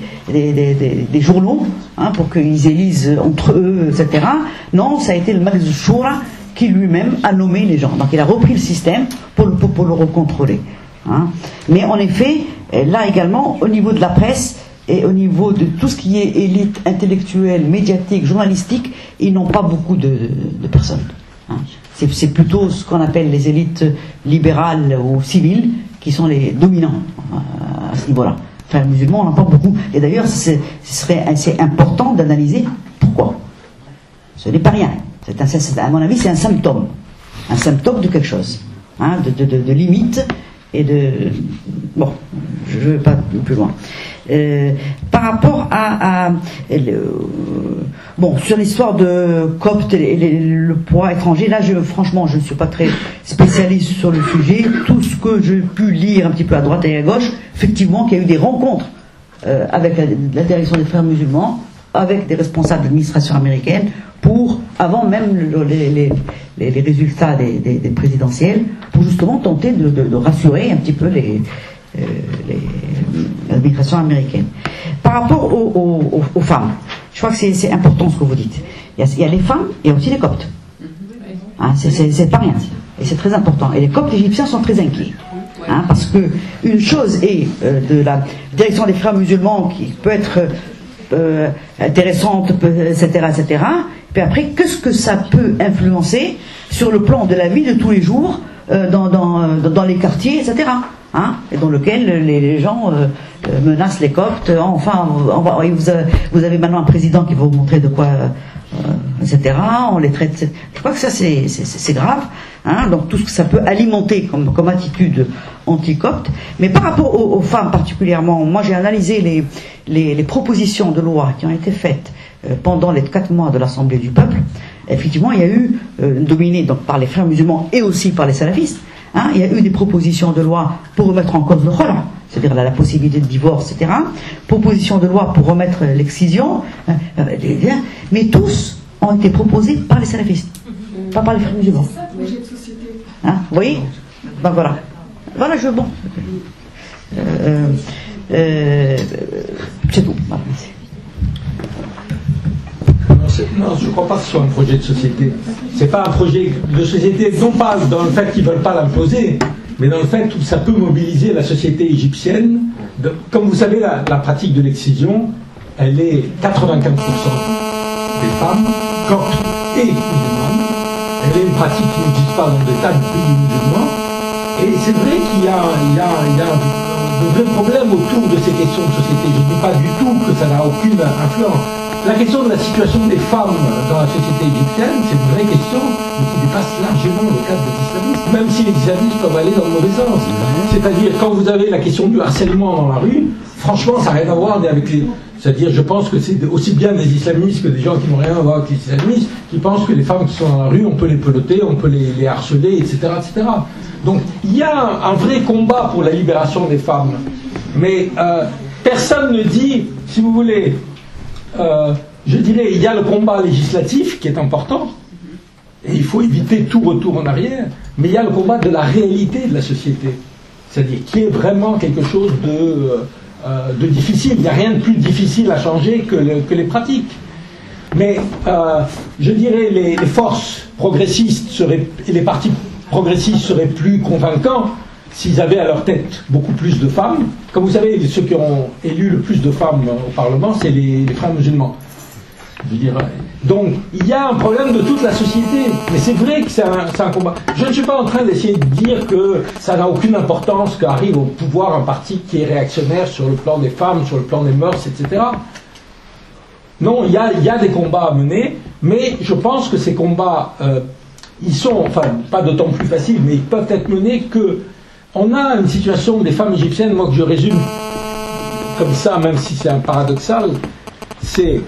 journaux, pour qu'ils élisent entre eux, etc. Non, ça a été le Majlis Shura qui lui-même a nommé les gens. Donc il a repris le système pour le recontrôler. Mais en effet, là également, au niveau de la presse et au niveau de tout ce qui est élite intellectuelle, médiatique, journalistique, ils n'ont pas beaucoup de personnes. C'est plutôt ce qu'on appelle les élites libérales ou civiles qui sont les dominants à ce niveau-là. Frères musulmans, on n'en a pas beaucoup. Et d'ailleurs, ce serait assez important d'analyser pourquoi. Ce n'est pas rien. À mon avis, c'est un symptôme de quelque chose, de limite et de... Bon, je ne vais pas plus loin. Par rapport bon, sur l'histoire de Coptes et le poids étranger, là, franchement, je ne suis pas très spécialiste sur le sujet. Tout ce que j'ai pu lire un petit peu à droite et à gauche, effectivement, qu'il y a eu des rencontres avec la direction des Frères musulmans, avec des responsables d'administration américaine, avant même les résultats des présidentielles, pour justement tenter de rassurer un petit peu l'administration américaine. Par rapport aux femmes, je crois que c'est important ce que vous dites. Il y a les femmes et aussi les Coptes. Hein, c'est pas rien. Et c'est très important. Et les Coptes égyptiens sont très inquiets. Hein, parce que une chose est de la direction des Frères musulmans qui peut être intéressante, etc., etc. Puis après, qu'est-ce que ça peut influencer sur le plan de la vie de tous les jours dans les quartiers, etc. Hein, et dans lequel les gens menacent les Coptes. Enfin, vous avez maintenant un président qui va vous montrer de quoi, etc. On les traite. Je crois que ça c'est grave. Hein, donc tout ce que ça peut alimenter comme attitude anti-Copte. Mais par rapport aux femmes particulièrement, moi j'ai analysé les propositions de loi qui ont été faites pendant les 4 mois de l'Assemblée du peuple. Effectivement, il y a eu, dominé donc par les Frères musulmans et aussi par les salafistes, hein, il y a eu des propositions de loi pour remettre en cause le khola, c'est-à-dire la possibilité de divorce, etc. Propositions de loi pour remettre l'excision, mais tous ont été proposés par les salafistes, pas par les Frères musulmans. Hein, vous voyez? Ben voilà. Voilà, bon. C'est tout. Voilà. Non, je ne crois pas que ce soit un projet de société. C'est pas un projet de société, non pas dans le fait qu'ils ne veulent pas l'imposer, mais dans le fait où ça peut mobiliser la société égyptienne. Comme vous savez, la pratique de l'excision, elle est 95% des femmes, coptes et musulmanes. Elle est une pratique qui n'existe pas dans des tas de pays musulmans. Et c'est vrai qu'il y a de vrais problèmes autour de ces questions de société. Je ne dis pas du tout que ça n'a aucune influence. La question de la situation des femmes dans la société égyptienne, c'est une vraie question, mais qui dépasse largement le cadre des islamistes, même si les islamistes peuvent aller dans le mauvais sens. C'est-à-dire, quand vous avez la question du harcèlement dans la rue, franchement, ça n'a rien à voir avec les... C'est-à-dire, je pense que c'est aussi bien des islamistes que des gens qui n'ont rien à voir avec les islamistes, qui pensent que les femmes qui sont dans la rue, on peut les peloter, on peut les harceler, etc., etc. Donc, il y a un vrai combat pour la libération des femmes. Mais personne ne dit, si vous voulez... je dirais, il y a le combat législatif qui est important, et il faut éviter tout retour en arrière, mais il y a le combat de la réalité de la société, c'est-à-dire qui est vraiment quelque chose de difficile. Il n'y a rien de plus difficile à changer que les pratiques. Mais je dirais les forces progressistes et les partis progressistes seraient plus convaincants s'ils avaient à leur tête beaucoup plus de femmes. Comme vous savez, ceux qui ont élu le plus de femmes au Parlement, c'est les Frères musulmans. Je dirais. Donc, il y a un problème de toute la société. Mais c'est vrai que c'est un combat. Je ne suis pas en train d'essayer de dire que ça n'a aucune importance qu'arrive au pouvoir un parti qui est réactionnaire sur le plan des femmes, sur le plan des mœurs, etc. Non, il y a des combats à mener, mais je pense que ces combats, ils sont, enfin, pas d'autant plus faciles, mais ils peuvent être menés que on a une situation des femmes égyptiennes, moi que je résume comme ça, même si c'est un paradoxal, c'est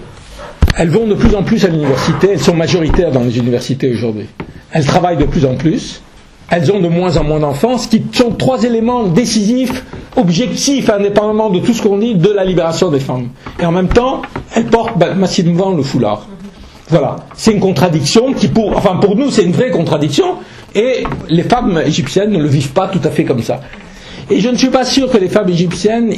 elles vont de plus en plus à l'université, elles sont majoritaires dans les universités aujourd'hui. Elles travaillent de plus en plus, elles ont de moins en moins d'enfants, ce qui sont 3 éléments décisifs, objectifs, indépendamment de tout ce qu'on dit, de la libération des femmes. Et en même temps, elles portent massivement le foulard. Voilà, c'est une contradiction qui pour nous c'est une vraie contradiction, et les femmes égyptiennes ne le vivent pas tout à fait comme ça. Et je ne suis pas sûr que les femmes égyptiennes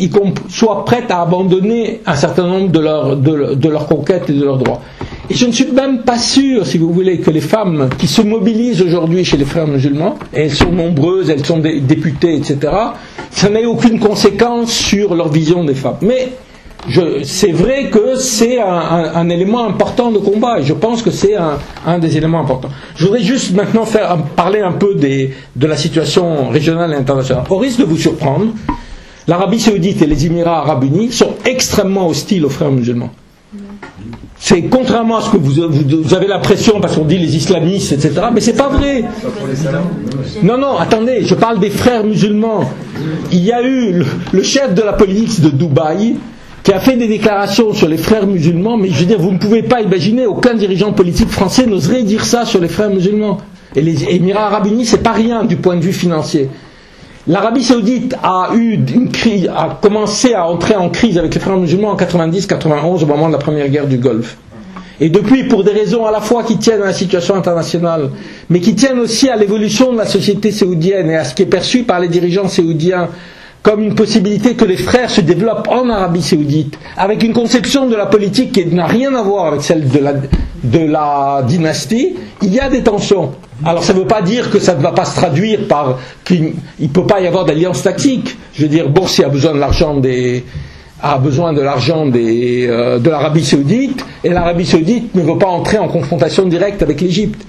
soient prêtes à abandonner un certain nombre de leurs conquêtes et de leurs droits. Et je ne suis même pas sûr, si vous voulez, que les femmes qui se mobilisent aujourd'hui chez les Frères musulmans, et elles sont nombreuses, elles sont députées, etc., ça n'ait aucune conséquence sur leur vision des femmes. Mais c'est vrai que c'est un élément important de combat, et je pense que c'est un des éléments importants. Je voudrais juste maintenant parler un peu de la situation régionale et internationale. Au risque de vous surprendre, l'Arabie saoudite et les Émirats arabes unis sont extrêmement hostiles aux Frères musulmans. C'est contrairement à ce que vous avez l'impression, parce qu'on dit les islamistes, etc., mais c'est pas vrai. Non, attendez, je parle des frères musulmans. Il y a eu le chef de la police de Dubaï qui a fait des déclarations sur les frères musulmans, mais je veux dire, vous ne pouvez pas imaginer, aucun dirigeant politique français n'oserait dire ça sur les frères musulmans. Et les Émirats arabes unis, c'est pas rien du point de vue financier. L'Arabie saoudite a commencé à entrer en crise avec les frères musulmans en 90-91 au moment de la première guerre du Golfe. Et depuis, pour des raisons à la fois qui tiennent à la situation internationale, mais qui tiennent aussi à l'évolution de la société saoudienne et à ce qui est perçu par les dirigeants saoudiens comme une possibilité que les frères se développent en Arabie saoudite, avec une conception de la politique qui n'a rien à voir avec celle de la dynastie, il y a des tensions. Alors ça ne veut pas dire que ça ne va pas se traduire par qu'il ne peut pas y avoir d'alliance tactique. Je veux dire, Boursi a besoin de l'argent de l'Arabie saoudite, et l'Arabie saoudite ne veut pas entrer en confrontation directe avec l'Égypte.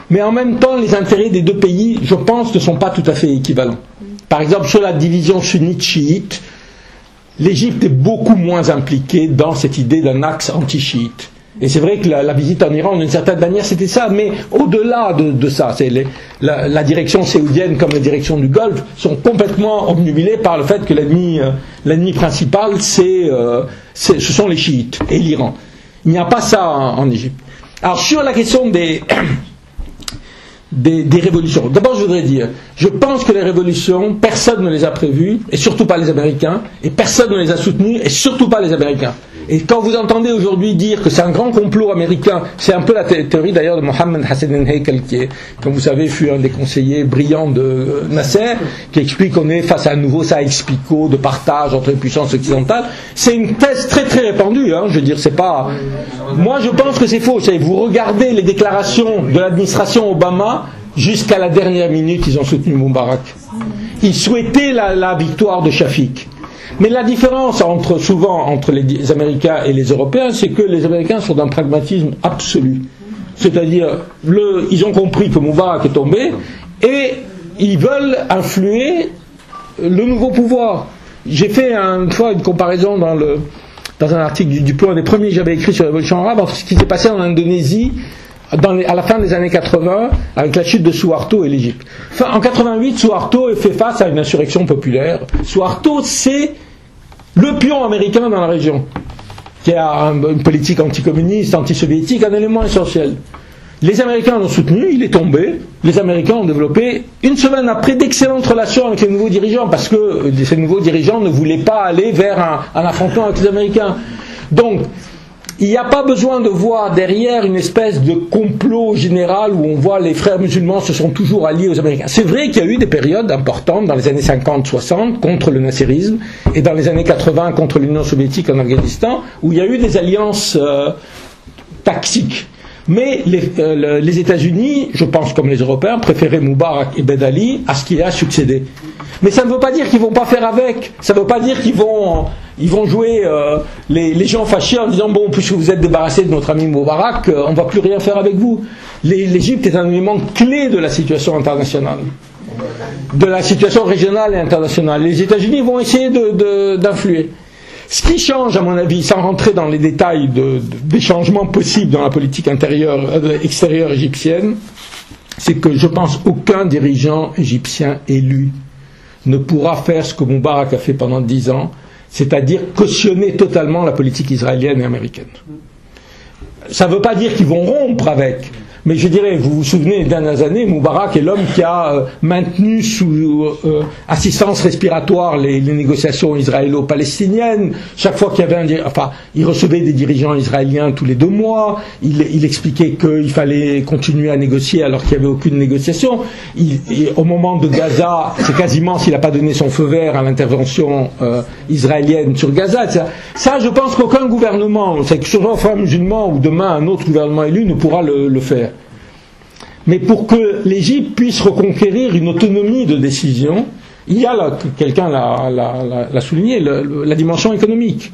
Mais en même temps, les intérêts des deux pays, je pense, ne sont pas tout à fait équivalents. Par exemple, sur la division sunnite-chiite, l'Égypte est beaucoup moins impliquée dans cette idée d'un axe anti-chiite. Et c'est vrai que la visite en Iran, d'une certaine manière, c'était ça. Mais au-delà de ça, la direction saoudienne comme la direction du Golfe sont complètement obnubilées par le fait que l'ennemi principal, ce sont les chiites et l'Iran. Il n'y a pas ça en Égypte. Alors, sur la question des révolutions. D'abord, je voudrais dire, je pense que les révolutions, personne ne les a prévues, et surtout pas les Américains, et personne ne les a soutenues, et surtout pas les Américains. Et quand vous entendez aujourd'hui dire que c'est un grand complot américain, c'est un peu la théorie d'ailleurs de Mohammed Hassan Heikel, qui est, comme vous savez, fut un des conseillers brillants de Nasser, qui explique qu'on est face à un nouveau Sykes-Picot de partage entre les puissances occidentales. C'est une thèse très très répandue, hein, je veux dire, c'est pas... Moi je pense que c'est faux. Vous regardez les déclarations de l'administration Obama, jusqu'à la dernière minute, ils ont soutenu Moubarak. Ils souhaitaient la victoire de Shafik. Mais la différence souvent entre les Américains et les Européens, c'est que les Américains sont d'un pragmatisme absolu. C'est-à-dire, ils ont compris que Moubarak est tombé et ils veulent influer le nouveau pouvoir. J'ai fait une fois une comparaison dans un article du Point, un des premiers que j'avais écrit sur la révolution arabe, entre ce qui s'est passé en Indonésie à la fin des années 80 avec la chute de Suharto et l'Égypte. En 88, Suharto fait face à une insurrection populaire. Suharto, c'est le pion américain dans la région, qui a une politique anticommuniste, anti-soviétique, un élément essentiel. Les Américains l'ont soutenu, il est tombé. Les Américains ont développé, une semaine après, d'excellentes relations avec les nouveaux dirigeants, parce que ces nouveaux dirigeants ne voulaient pas aller vers un affrontement avec les Américains. Donc, il n'y a pas besoin de voir derrière une espèce de complot général où on voit les frères musulmans se sont toujours alliés aux Américains. C'est vrai qu'il y a eu des périodes importantes dans les années 50-60 contre le nasserisme et dans les années 80 contre l'Union soviétique en Afghanistan où il y a eu des alliances tactiques. Mais les États-Unis, je pense comme les Européens, préféraient Moubarak et Ben Ali à ce qui a succédé. Mais ça ne veut pas dire qu'ils ne vont pas faire avec. Ça ne veut pas dire qu'ils vont jouer les gens fâchés en disant bon, puisque vous êtes débarrassé de notre ami Moubarak, on ne va plus rien faire avec vous. L'Égypte est un élément clé de la situation internationale, de la situation régionale et internationale. Les États-Unis vont essayer d'influer. Ce qui change, à mon avis, sans rentrer dans les détails des changements possibles dans la politique extérieure égyptienne, c'est que je pense aucun dirigeant égyptien élu ne pourra faire ce que Moubarak a fait pendant 10 ans, c'est-à-dire cautionner totalement la politique israélienne et américaine. Ça ne veut pas dire qu'ils vont rompre avec, mais je dirais, vous vous souvenez, les dernières années, Moubarak est l'homme qui a maintenu sous assistance respiratoire les négociations israélo-palestiniennes. Chaque fois qu'il y avait il recevait des dirigeants israéliens tous les 2 mois. Il expliquait qu'il fallait continuer à négocier alors qu'il n'y avait aucune négociation. Au moment de Gaza, c'est quasiment s'il n'a pas donné son feu vert à l'intervention israélienne sur Gaza. Ça, je pense qu'aucun gouvernement, que ce soit un frère musulman ou demain un autre gouvernement élu, ne pourra le faire. Mais pour que l'Égypte puisse reconquérir une autonomie de décision, il y a là, quelqu'un l'a souligné, la dimension économique.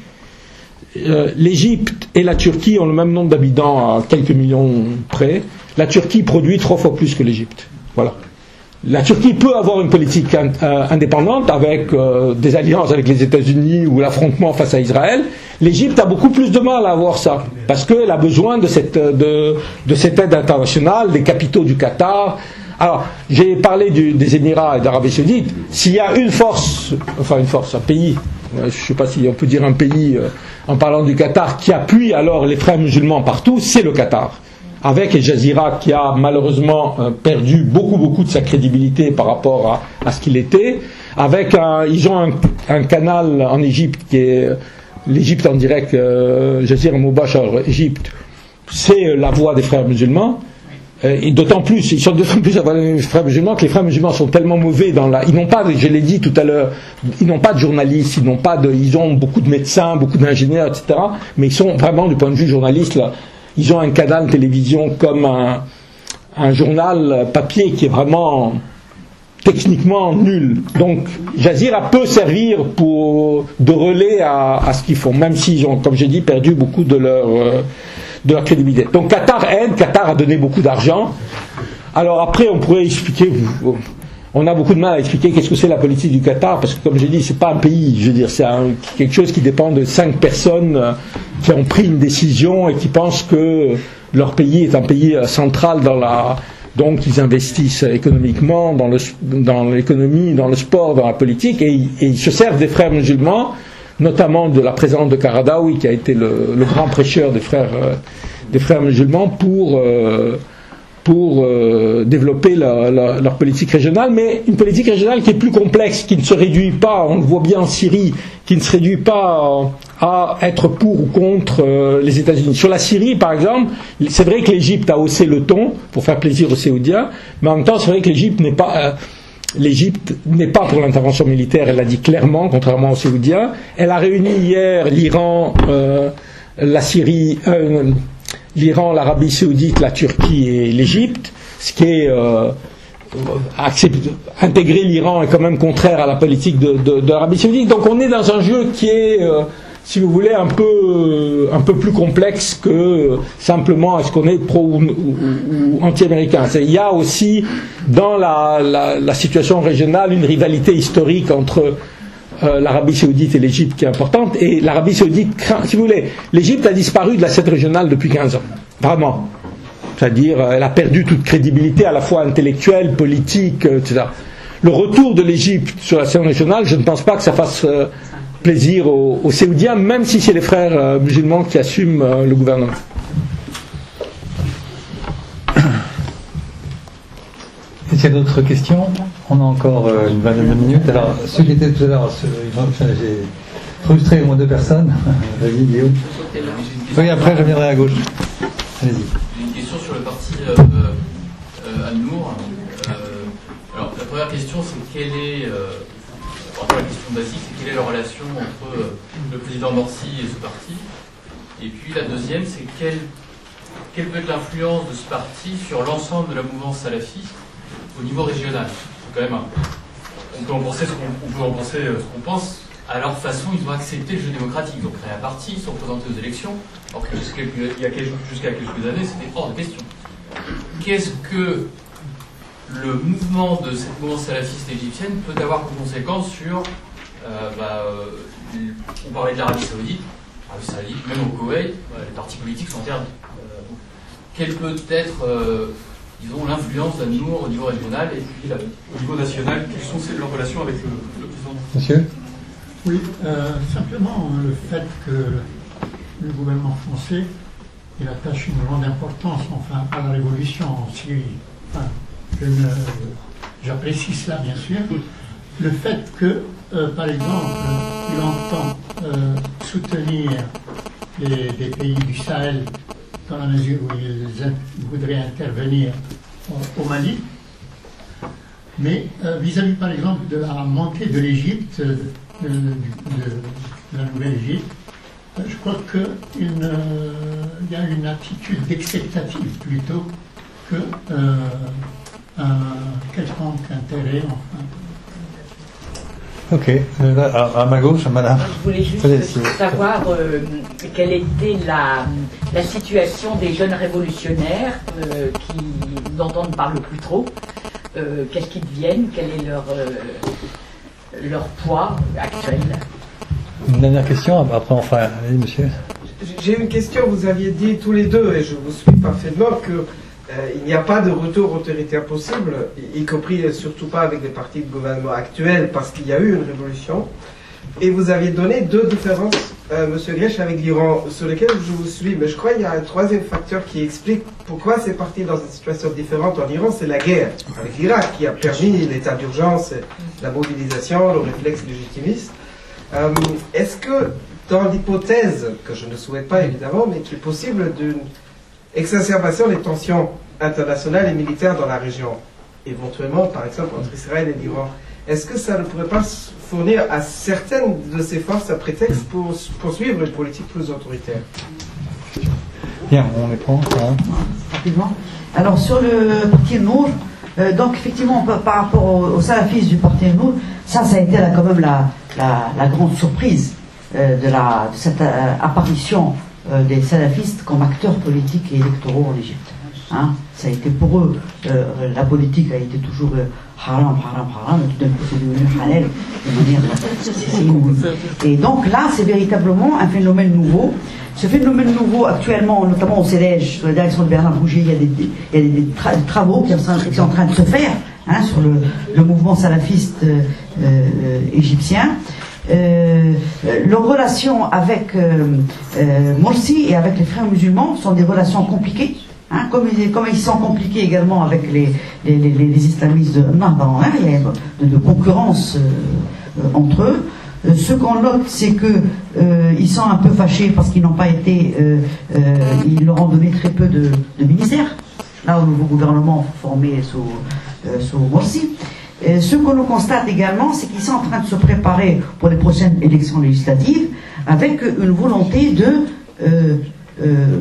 L'Égypte et la Turquie ont le même nombre d'habitants à quelques millions près. La Turquie produit 3 fois plus que l'Égypte. Voilà. La Turquie peut avoir une politique indépendante avec des alliances avec les États-Unis ou l'affrontement face à Israël, L'Égypte a beaucoup plus de mal à avoir ça, parce qu'elle a besoin de cette aide internationale, des capitaux du Qatar. Alors, j'ai parlé des Émirats et d'Arabie Saoudite. S'il y a une force, un pays, je ne sais pas si on peut dire un pays en parlant du Qatar, qui appuie alors les frères musulmans partout, c'est le Qatar. Avec Al Jazeera qui a malheureusement perdu beaucoup de sa crédibilité par rapport à ce qu'il était. Ils ont un canal en Égypte qui est l'Égypte en direct, Jazeera Mubashar, Égypte, c'est la voix des frères musulmans. Et d'autant plus, ils sont d'autant plus à les frères musulmans que les frères musulmans sont tellement mauvais ils n'ont pas, je l'ai dit tout à l'heure, ils n'ont pas de journalistes, ils ont beaucoup de médecins, beaucoup d'ingénieurs, etc. Mais ils sont vraiment, du point de vue journaliste, là, ils ont un canal télévision comme un journal papier qui est vraiment techniquement nul. Donc, Jazeera peut servir de relais à ce qu'ils font, même s'ils ont, comme j'ai dit, perdu beaucoup de leur crédibilité. Donc, Qatar a donné beaucoup d'argent. Alors après, on pourrait expliquer, on a beaucoup de mal à expliquer qu'est-ce que c'est la politique du Qatar, parce que comme j'ai dit, c'est pas un pays, je veux dire, c'est quelque chose qui dépend de 5 personnes qui ont pris une décision et qui pensent que leur pays est un pays central donc ils investissent économiquement dans l'économie, dans le sport, dans la politique, et ils se servent des frères musulmans, notamment de la présence de Qaradawi, qui a été le grand prêcheur des frères musulmans, pour développer leur politique régionale, mais une politique régionale qui est plus complexe, qui ne se réduit pas, on le voit bien en Syrie, qui ne se réduit pas à être pour ou contre les États-Unis. Sur la Syrie, par exemple, c'est vrai que l'Égypte a haussé le ton pour faire plaisir aux Saoudiens, mais en même temps, c'est vrai que l'Égypte n'est pas pour l'intervention militaire, elle l'a dit clairement, contrairement aux Saoudiens. Elle a réuni hier l'Iran, la Syrie, l'Iran, l'Arabie Saoudite, la Turquie et l'Égypte, ce qui est intégrer l'Iran est quand même contraire à la politique de l'Arabie Saoudite. Donc on est dans un jeu qui est, si vous voulez, un peu plus complexe que simplement est-ce qu'on est pro ou anti-américain. Il y a aussi dans la situation régionale une rivalité historique entre l'Arabie Saoudite et l'Égypte qui est importante, et l'Arabie Saoudite craint, si vous voulez, l'Égypte a disparu de la scène régionale depuis 15 ans, vraiment. C'est-à-dire, elle a perdu toute crédibilité à la fois intellectuelle, politique, etc. Le retour de l'Égypte sur la scène régionale, je ne pense pas que ça fasse plaisir aux Saoudiens, même si c'est les frères musulmans qui assument le gouvernement. Est-ce qu'il y a d'autres questions? On a encore une vingtaine de minutes. Alors, ceux qui étaient tout à l'heure, j'ai frustré au moins 2 personnes. Vas-y, Guillaume. Oui, après, je reviendrai à gauche. Allez-y. J'ai une question sur le parti Al-Nour. Alors, la première question, c'est quelle est, la question basique, c'est quelle est la relation entre le président Morsi et ce parti? Et puis, la deuxième, c'est quelle peut être l'influence de ce parti sur l'ensemble de la mouvance salafiste au niveau régional? Quand même, on peut en penser ce qu'on pense. À leur façon, ils ont accepté le jeu démocratique. Ils ont créé un parti, ils sont présentés aux élections, alors que jusqu'à quelques années, c'était hors de question. Qu'est-ce que le mouvement de cette mouvance salafiste égyptienne peut avoir comme conséquence sur... on parlait de l'Arabie Saoudite, même au Koweït, les partis politiques sont interdits. Quelle peut être... disons, l'influence d'Al-Nour au niveau régional et puis au niveau national, quelles sont leurs relations avec le président? Monsieur? Oui, simplement le fait que le gouvernement français il attache une grande importance à la révolution en Syrie. Enfin, j'apprécie cela bien sûr. Le fait que, par exemple, il entend soutenir des pays du Sahel dans la mesure où ils voudraient intervenir au Mali, mais vis-à-vis par exemple de la montée de l'Égypte, de la Nouvelle-Égypte, je crois qu'il y a une attitude d'expectative plutôt que un quelconque intérêt. Ok, à ma gauche, madame. Je voulais juste savoir quelle était la situation des jeunes révolutionnaires dont on ne parle plus trop. Qu'est-ce qu'ils deviennent? Quel est leur poids actuel? Une dernière question, après enfin, allez monsieur. J'ai une question, vous aviez dit tous les deux, et je vous suis parfaitement, qu'il n'y a pas de retour autoritaire possible, y compris surtout pas avec les partis de gouvernement actuels, parce qu'il y a eu une révolution. Et vous aviez donné deux différences, monsieur Grech, avec l'Iran, sur lesquelles je vous suis. Mais je crois qu'il y a un troisième facteur qui explique pourquoi c'est parti dans une situation différente en Iran, c'est la guerre avec l'Irak, qui a permis l'état d'urgence, la mobilisation, le réflexe légitimiste. Est-ce que, dans l'hypothèse, que je ne souhaite pas évidemment, mais qui est possible d'une exacerbation des tensions internationales et militaires dans la région, éventuellement par exemple entre Israël et l'Iran, est-ce que ça ne pourrait pas fournir à certaines de ces forces un prétexte pour poursuivre une politique plus autoritaire? Bien, on les prend. Rapidement. Alors sur le parti Nour, donc effectivement par rapport aux salafistes du parti Nour, ça a été là, quand même la grande surprise de cette apparition des salafistes comme acteurs politiques et électoraux en Égypte. Hein, ça a été pour eux, la politique a été toujours haram, et tout d'un coup c'est devenu halal de manière et donc là c'est véritablement un phénomène nouveau. Ce phénomène nouveau actuellement, notamment au CEDEJ, sous la direction de Bernard Rougier, il y a des travaux qui sont en train de se faire sur le mouvement salafiste égyptien. Leurs relations avec Morsi et avec les frères musulmans sont des relations compliquées. Comme ils sont compliqués également avec les islamistes de Nahda, il y a de concurrence entre eux. Ce qu'on note, c'est que ils sont un peu fâchés parce qu'ils n'ont pas été, ils leur ont donné très peu de ministères, là au nouveau gouvernement formé sous Morsi. Ce que l'on constate également, c'est qu'ils sont en train de se préparer pour les prochaines élections législatives avec une volonté de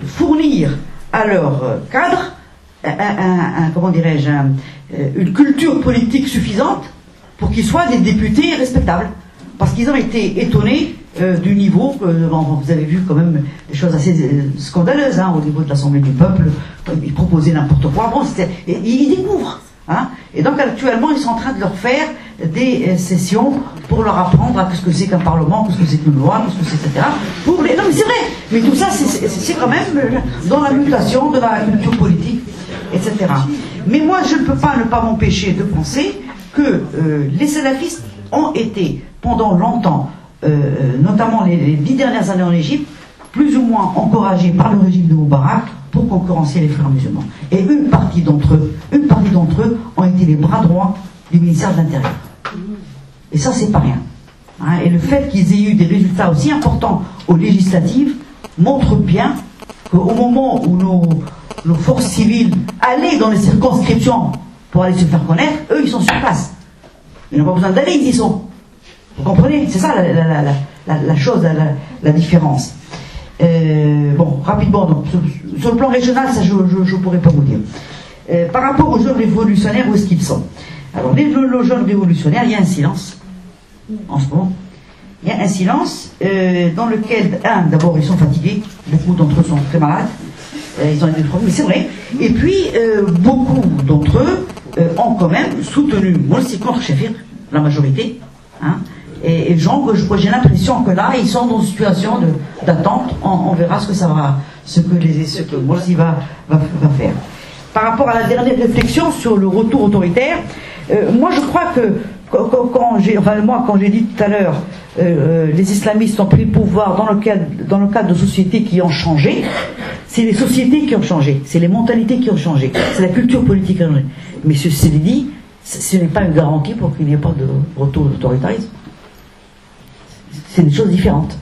fournir à leur cadre comment dirais-je, une culture politique suffisante pour qu'ils soient des députés respectables. Parce qu'ils ont été étonnés du niveau, vous avez vu quand même des choses assez scandaleuses au niveau de l'Assemblée du peuple, ils proposaient n'importe quoi, et ils découvrent. Et donc actuellement ils sont en train de leur faire des sessions pour leur apprendre à ce que c'est qu'un parlement, ce que c'est qu'une loi, ce que c'est, etc. Non mais c'est vrai, mais tout ça c'est quand même dans la mutation de la culture politique, etc. Mais moi je ne peux pas ne pas m'empêcher de penser que les salafistes ont été pendant longtemps, notamment les 10 dernières années en Égypte, plus ou moins encouragés par le régime de Moubarak pour concurrencer les frères musulmans. Et une partie d'entre eux ont été les bras droits du ministère de l'Intérieur. Et ça, c'est pas rien. Et le fait qu'ils aient eu des résultats aussi importants aux législatives montre bien qu'au moment où nos forces civiles allaient dans les circonscriptions pour aller se faire connaître, eux, ils sont sur place. Ils n'ont pas besoin d'aller, ils y sont. Vous comprenez? C'est ça la chose, la différence. Bon, rapidement, donc, sur le plan régional, ça je ne pourrais pas vous dire. Par rapport aux jeunes révolutionnaires, où est-ce qu'ils sont? Alors, les jeunes révolutionnaires, il y a un silence, en ce moment. Il y a un silence dans lequel, d'abord, ils sont fatigués, beaucoup d'entre eux sont très malades, ils ont des problèmes, mais c'est vrai. Et puis, beaucoup d'entre eux ont quand même soutenu Morsi contre Shafir, la majorité, et j'ai l'impression que là, ils sont dans une situation d'attente. On verra ce que Morsi va faire. Par rapport à la dernière réflexion sur le retour autoritaire, moi je crois que quand j'ai dit tout à l'heure, les islamistes ont pris le pouvoir dans le cadre de sociétés qui ont changé. C'est les sociétés qui ont changé, c'est les mentalités qui ont changé, c'est la culture politique qui a changé. Mais ceci dit, ce n'est pas une garantie pour qu'il n'y ait pas de retour d'autoritarisme. C'est des choses différentes.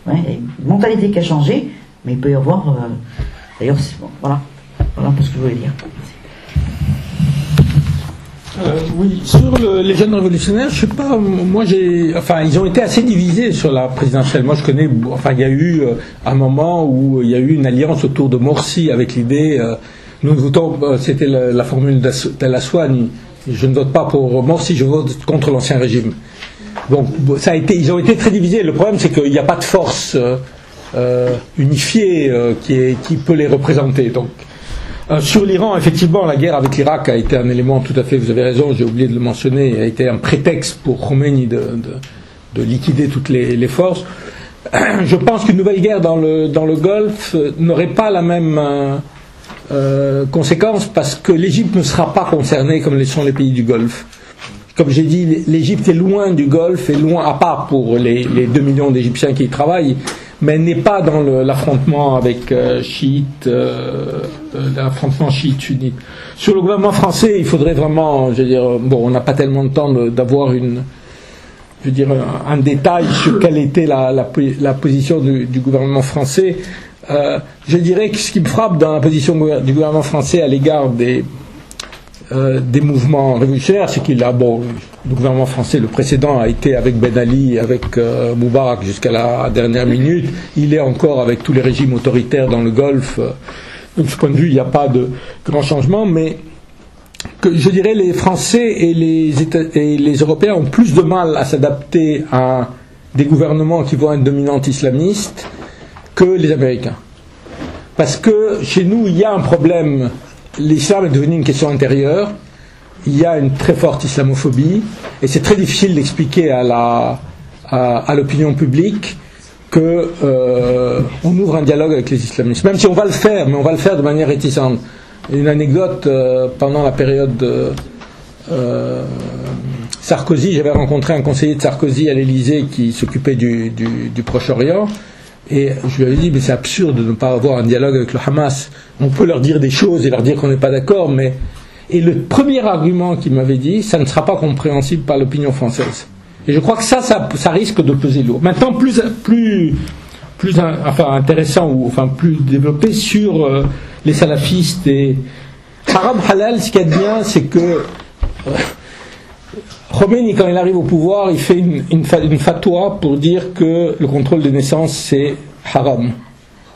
Il y a une mentalité qui a changé, mais il peut y avoir... D'ailleurs, voilà un peu ce que je voulais dire. Oui, sur les jeunes révolutionnaires, je sais pas, ils ont été assez divisés sur la présidentielle. Moi, je connais, il y a eu un moment où il y a eu une alliance autour de Morsi avec l'idée, nous votons, c'était la formule d'El Aswani, je ne vote pas pour Morsi, je vote contre l'ancien régime. Donc, ils ont été très divisés. Le problème, c'est qu'il n'y a pas de force unifiée qui peut les représenter. Donc, sur l'Iran, effectivement, la guerre avec l'Irak a été un élément tout à fait, vous avez raison, j'ai oublié de le mentionner, a été un prétexte pour Khomeini liquider toutes les forces. Je pense qu'une nouvelle guerre dans le Golfe n'aurait pas la même conséquence, parce que l'Égypte ne sera pas concernée comme le sont les pays du Golfe. Comme j'ai dit, l'Égypte est loin du Golfe, est loin, à part pour les 2 millions d'Égyptiens qui y travaillent, mais elle n'est pas dans l'affrontement avec l'affrontement chiite-sunnite. Sur le gouvernement français, il faudrait vraiment, je veux dire, bon, on n'a pas tellement de temps d'avoir un détail sur quelle était la position du gouvernement français. Je dirais que ce qui me frappe dans la position du gouvernement français à l'égard des mouvements révolutionnaires, c'est le gouvernement français, le précédent, a été avec Ben Ali, avec Moubarak jusqu'à la dernière minute. Il est encore avec tous les régimes autoritaires dans le Golfe. Donc, de ce point de vue, il n'y a pas de grand changement, mais que je dirais les Français et les Européens ont plus de mal à s'adapter à des gouvernements qui vont être dominantes islamistes que les Américains. Parce que chez nous, il y a un problème. L'islam est devenu une question intérieure. Il y a une très forte islamophobie. Et c'est très difficile d'expliquer à l'opinion publique qu'on ouvre un dialogue avec les islamistes. Même si on va le faire, mais on va le faire de manière réticente. Une anecdote, pendant la période Sarkozy, j'avais rencontré un conseiller de Sarkozy à l'Élysée qui s'occupait du Proche-Orient, et je lui avais dit, mais c'est absurde de ne pas avoir un dialogue avec le Hamas. On peut leur dire des choses et leur dire qu'on n'est pas d'accord, mais... Et le premier argument qu'il m'avait dit, ça ne sera pas compréhensible par l'opinion française. Et je crois que ça risque de peser lourd. Maintenant, plus intéressant, ou plus développé sur les salafistes et haram halal, ce qu'il y a de bien, c'est que Khomeini, quand il arrive au pouvoir, il fait une fatwa pour dire que le contrôle des naissances c'est haram,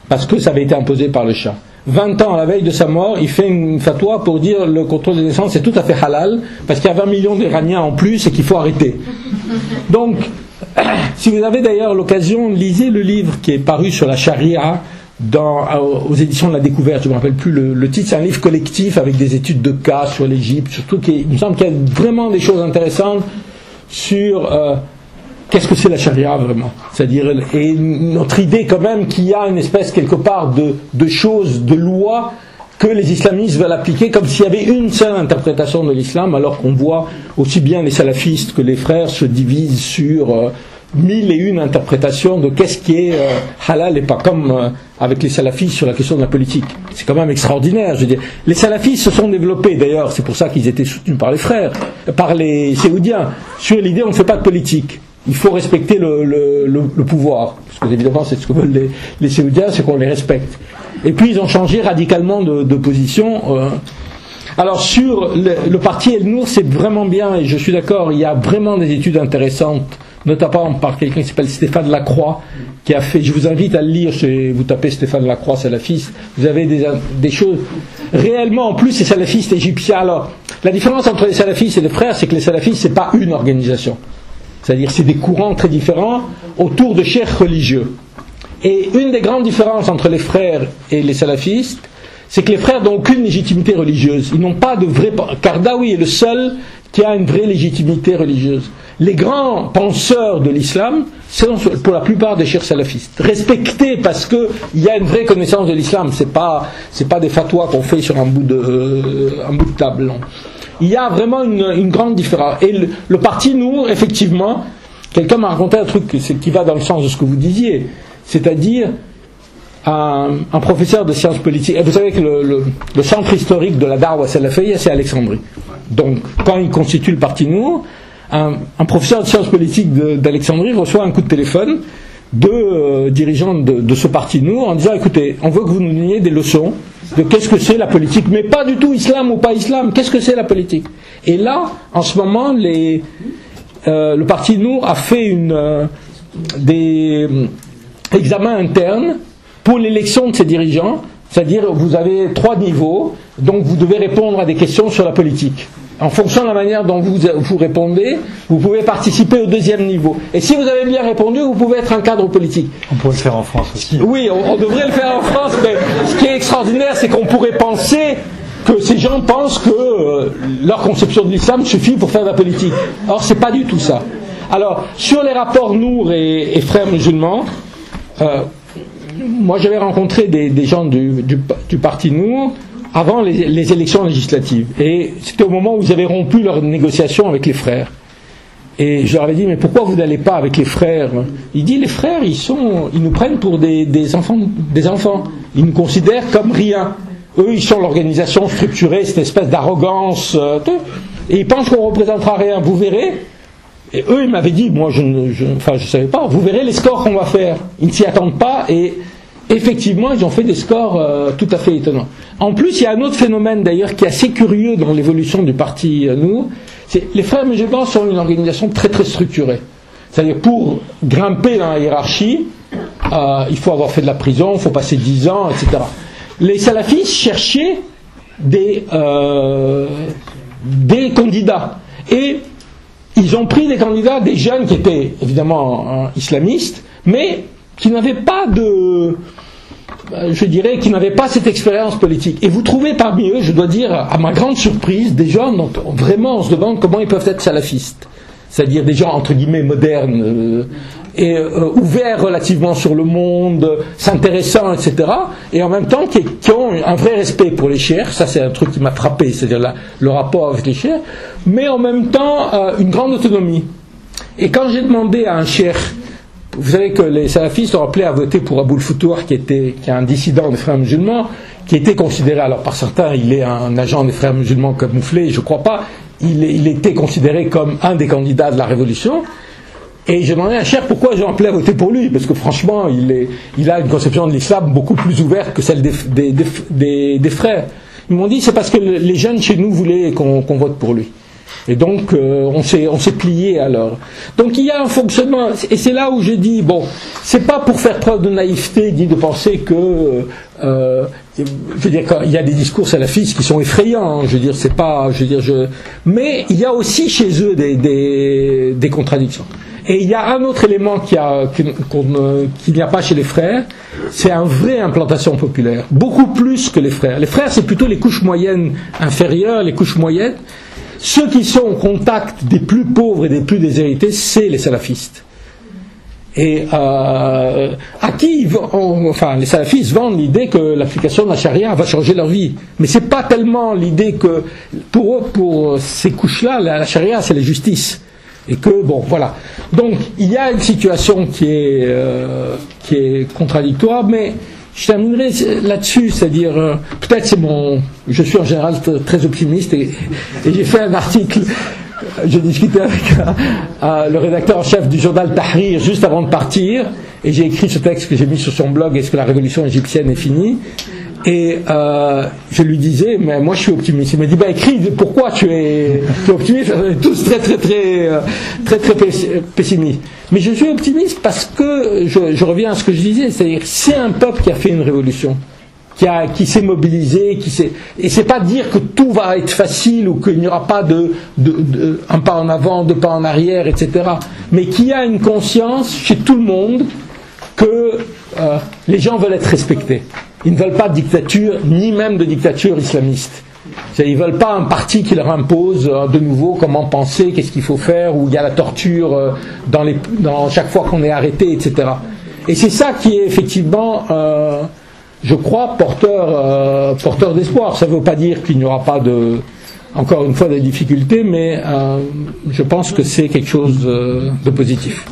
parce que ça avait été imposé par le Shah. 20 ans à la veille de sa mort, il fait une fatwa pour dire le contrôle des naissances c'est tout à fait halal, parce qu'il y a 20 millions d'Iraniens en plus et qu'il faut arrêter. Donc, si vous avez d'ailleurs l'occasion, lisez le livre qui est paru sur la charia aux éditions de la Découverte, je ne me rappelle plus le titre, c'est un livre collectif avec des études de cas sur l'Égypte, surtout il me semble qu'il y a vraiment des choses intéressantes sur qu'est-ce que c'est la charia vraiment, c'est-à-dire, et notre idée quand même qu'il y a une espèce quelque part de choses, de lois que les islamistes veulent appliquer comme s'il y avait une seule interprétation de l'islam, alors qu'on voit aussi bien les salafistes que les frères se divisent sur 1001 interprétations de qu'est-ce qui est halal et pas, comme avec les salafistes sur la question de la politique. C'est quand même extraordinaire, je veux dire. Les salafistes se sont développés, d'ailleurs, c'est pour ça qu'ils étaient soutenus par les frères, par les séoudiens, sur l'idée on ne fait pas de politique. Il faut respecter le pouvoir, parce que évidemment c'est ce que veulent les séoudiens, c'est qu'on les respecte. Et puis ils ont changé radicalement de position. Alors sur le parti El-Nour, c'est vraiment bien, et je suis d'accord, il y a vraiment des études intéressantes, notamment par quelqu'un qui s'appelle Stéphane Lacroix, qui a fait, je vous invite à le lire, vous tapez Stéphane Lacroix salafiste, vous avez des choses réellement, en plus c'est salafiste égyptien. Alors la différence entre les salafistes et les frères, c'est que les salafistes c'est pas une organisation, c'est-à-dire c'est des courants très différents autour de cheikhs religieux. Et une des grandes différences entre les frères et les salafistes, c'est que les frères n'ont aucune légitimité religieuse. Ils n'ont pas de vrai... Kardawi est le seul qui a une vraie légitimité religieuse. Les grands penseurs de l'islam sont pour la plupart des cheikhs salafistes. Respectés parce qu'il y a une vraie connaissance de l'islam. C'est pas des fatwas qu'on fait sur un bout de table. Non. Il y a vraiment une grande différence. Et le parti Nour, effectivement, quelqu'un m'a raconté un truc qui va dans le sens de ce que vous disiez. C'est-à-dire un professeur de sciences politiques. Et vous savez que le centre historique de la Darwa Salafiyya, c'est Alexandrie. Donc, quand il constitue le parti Nour, un professeur de sciences politiques d'Alexandrie reçoit un coup de téléphone de dirigeants de ce parti Nour en disant, écoutez, on veut que vous nous donniez des leçons de qu'est-ce que c'est la politique, mais pas du tout islam ou pas islam, qu'est-ce que c'est la politique. Et là, en ce moment, le parti Nour a fait des examens internes pour l'élection de ses dirigeants, c'est-à-dire vous avez 3 niveaux, donc vous devez répondre à des questions sur la politique. En fonction de la manière dont vous répondez, vous pouvez participer au 2e niveau. Et si vous avez bien répondu, vous pouvez être un cadre politique. On pourrait le faire en France aussi. Oui, on devrait le faire en France, mais ce qui est extraordinaire, c'est qu'on pourrait penser que ces gens pensent que leur conception de l'islam suffit pour faire de la politique. Or, c'est pas du tout ça. Alors, sur les rapports Nour et frères musulmans, moi j'avais rencontré des gens du parti Nour avant les élections législatives. Et c'était au moment où ils avaient rompu leurs négociations avec les frères. Et je leur avais dit, mais pourquoi vous n'allez pas avec les frères? Il dit, les frères, ils nous prennent pour des enfants. Ils nous considèrent comme rien. Eux, ils sont l'organisation structurée, cette espèce d'arrogance. Et ils pensent qu'on ne représentera rien. Vous verrez. Et eux, ils m'avaient dit, moi, je savais pas, vous verrez les scores qu'on va faire. Ils ne s'y attendent pas. Et effectivement, ils ont fait des scores tout à fait étonnants. En plus, il y a un autre phénomène, d'ailleurs, qui est assez curieux dans l'évolution du parti Nour. Les frères musulmans sont une organisation très très structurée. C'est-à-dire pour grimper dans la hiérarchie, il faut avoir fait de la prison, il faut passer 10 ans, etc. Les salafistes cherchaient des candidats. Et ils ont pris des candidats, des jeunes qui étaient évidemment islamistes, mais qui n'avaient pas qui n'avaient pas cette expérience politique. Et vous trouvez parmi eux, je dois dire, à ma grande surprise, des gens dont vraiment on se demande comment ils peuvent être salafistes. C'est-à-dire des gens, entre guillemets, modernes, et ouverts relativement sur le monde, s'intéressant, etc. Et en même temps, qui ont un vrai respect pour les cheikhs. Ça, c'est un truc qui m'a frappé, c'est-à-dire le rapport avec les cheikhs. Mais en même temps, une grande autonomie. Et quand j'ai demandé à un cheikh, vous savez que les salafistes ont appelé à voter pour Aboul Foutour, qui est un dissident des frères musulmans, qui était considéré, alors par certains, il est un agent des frères musulmans camouflé, je ne crois pas, il était considéré comme un des candidats de la révolution. Et j'ai demandé à un cheikh pourquoi ils ont appelé à voter pour lui, parce que franchement, il a une conception de l'islam beaucoup plus ouverte que celle des frères. Ils m'ont dit, c'est parce que les jeunes chez nous voulaient qu'on vote pour lui. Et donc, on s'est plié alors. Donc, il y a un fonctionnement, et c'est là où je dis, bon, c'est pas pour faire preuve de naïveté, ni de penser que, je veux dire, il y a des discours salafistes qui sont effrayants, hein, je veux dire, c'est pas, mais il y a aussi chez eux des contradictions. Et il y a un autre élément qu'il n'y a pas chez les frères, c'est une vraie implantation populaire, beaucoup plus que les frères. Les frères, c'est plutôt les couches moyennes inférieures, les couches moyennes. Ceux qui sont au contact des plus pauvres et des plus déshérités, c'est les salafistes. Et à qui les salafistes vendent l'idée que l'application de la charia va changer leur vie. Mais c'est pas tellement l'idée que pour ces couches-là, la charia c'est la justice. Et que bon, voilà. Donc il y a une situation qui est contradictoire, mais je terminerai là-dessus, c'est-à-dire, peut-être je suis en général très optimiste et j'ai fait un article, j'ai discuté avec le rédacteur en chef du journal Tahrir juste avant de partir, et j'ai écrit ce texte que j'ai mis sur son blog, Est-ce que la révolution égyptienne est finie? Et je lui disais, mais moi je suis optimiste. Il m'a dit, écris, pourquoi tu es optimiste? On est tous très pessimistes. Mais je suis optimiste parce que, je reviens à ce que je disais, c'est-à-dire c'est un peuple qui a fait une révolution, qui s'est mobilisé, et c'est pas dire que tout va être facile ou qu'il n'y aura pas un pas en avant, deux pas en arrière, etc. Mais qui a une conscience chez tout le monde que les gens veulent être respectés. Ils ne veulent pas de dictature, ni même de dictature islamiste. Ils ne veulent pas un parti qui leur impose de nouveau comment penser, qu'est-ce qu'il faut faire, où il y a la torture dans chaque fois qu'on est arrêté, etc. Et c'est ça qui est effectivement, je crois, porteur d'espoir. Ça ne veut pas dire qu'il n'y aura pas encore une fois des difficultés, mais je pense que c'est quelque chose de positif.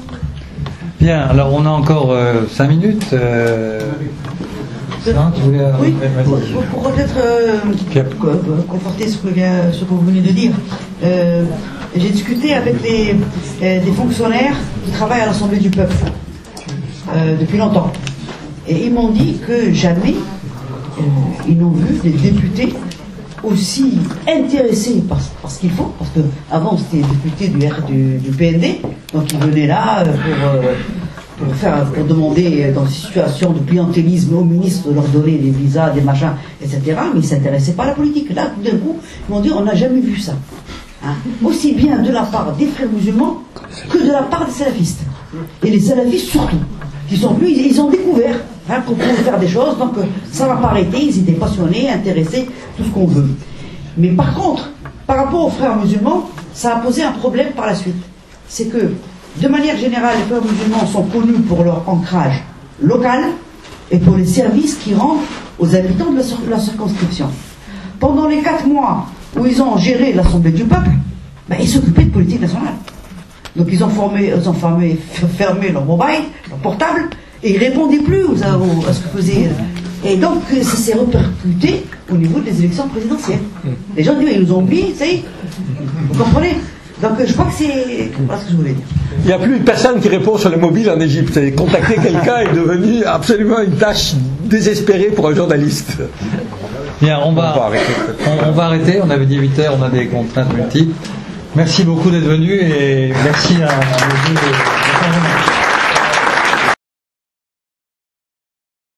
Bien, alors on a encore 5 minutes. Oui, pour peut-être conforter ce que vous venez de dire, j'ai discuté avec des fonctionnaires qui travaillent à l'Assemblée du peuple depuis longtemps. Et ils m'ont dit que jamais ils n'ont vu des députés aussi intéressés par ce qu'ils font, parce qu'avant c'était des députés du PND, donc ils venaient là pour demander dans des situations de clientélisme au ministre de leur donner des visas, des machins, etc. Mais ils ne s'intéressaient pas à la politique. Là, tout d'un coup, ils m'ont dit, on n'a jamais vu ça. Hein. Aussi bien de la part des frères musulmans que de la part des salafistes. Et les salafistes surtout, qui sont plus, ils ont découvert qu'on pouvait faire des choses, donc ça ne va pas arrêter, ils étaient passionnés, intéressés, tout ce qu'on veut. Mais par contre, par rapport aux frères musulmans, ça a posé un problème par la suite. C'est que De manière générale, les frères musulmans sont connus pour leur ancrage local et pour les services qu'ils rendent aux habitants de la circonscription. Pendant les 4 mois où ils ont géré l'Assemblée du peuple, ben, ils s'occupaient de politique nationale. Donc ils ont fermé leur mobile, leur portable, et ils ne répondaient plus à ce que faisaient. Et donc ça s'est répercuté au niveau des élections présidentielles. Les gens disent, ils nous ont oubliés, ça y est. Vous comprenez? Donc je crois que c'est voilà ce que je voulais dire. Il n'y a plus personne qui répond sur le mobile en Égypte. Et contacter quelqu'un est devenu absolument une tâche désespérée pour un journaliste. Bien, on va arrêter. On avait dit 8h, on a des contraintes multiples. Merci beaucoup d'être venus et merci à nos deux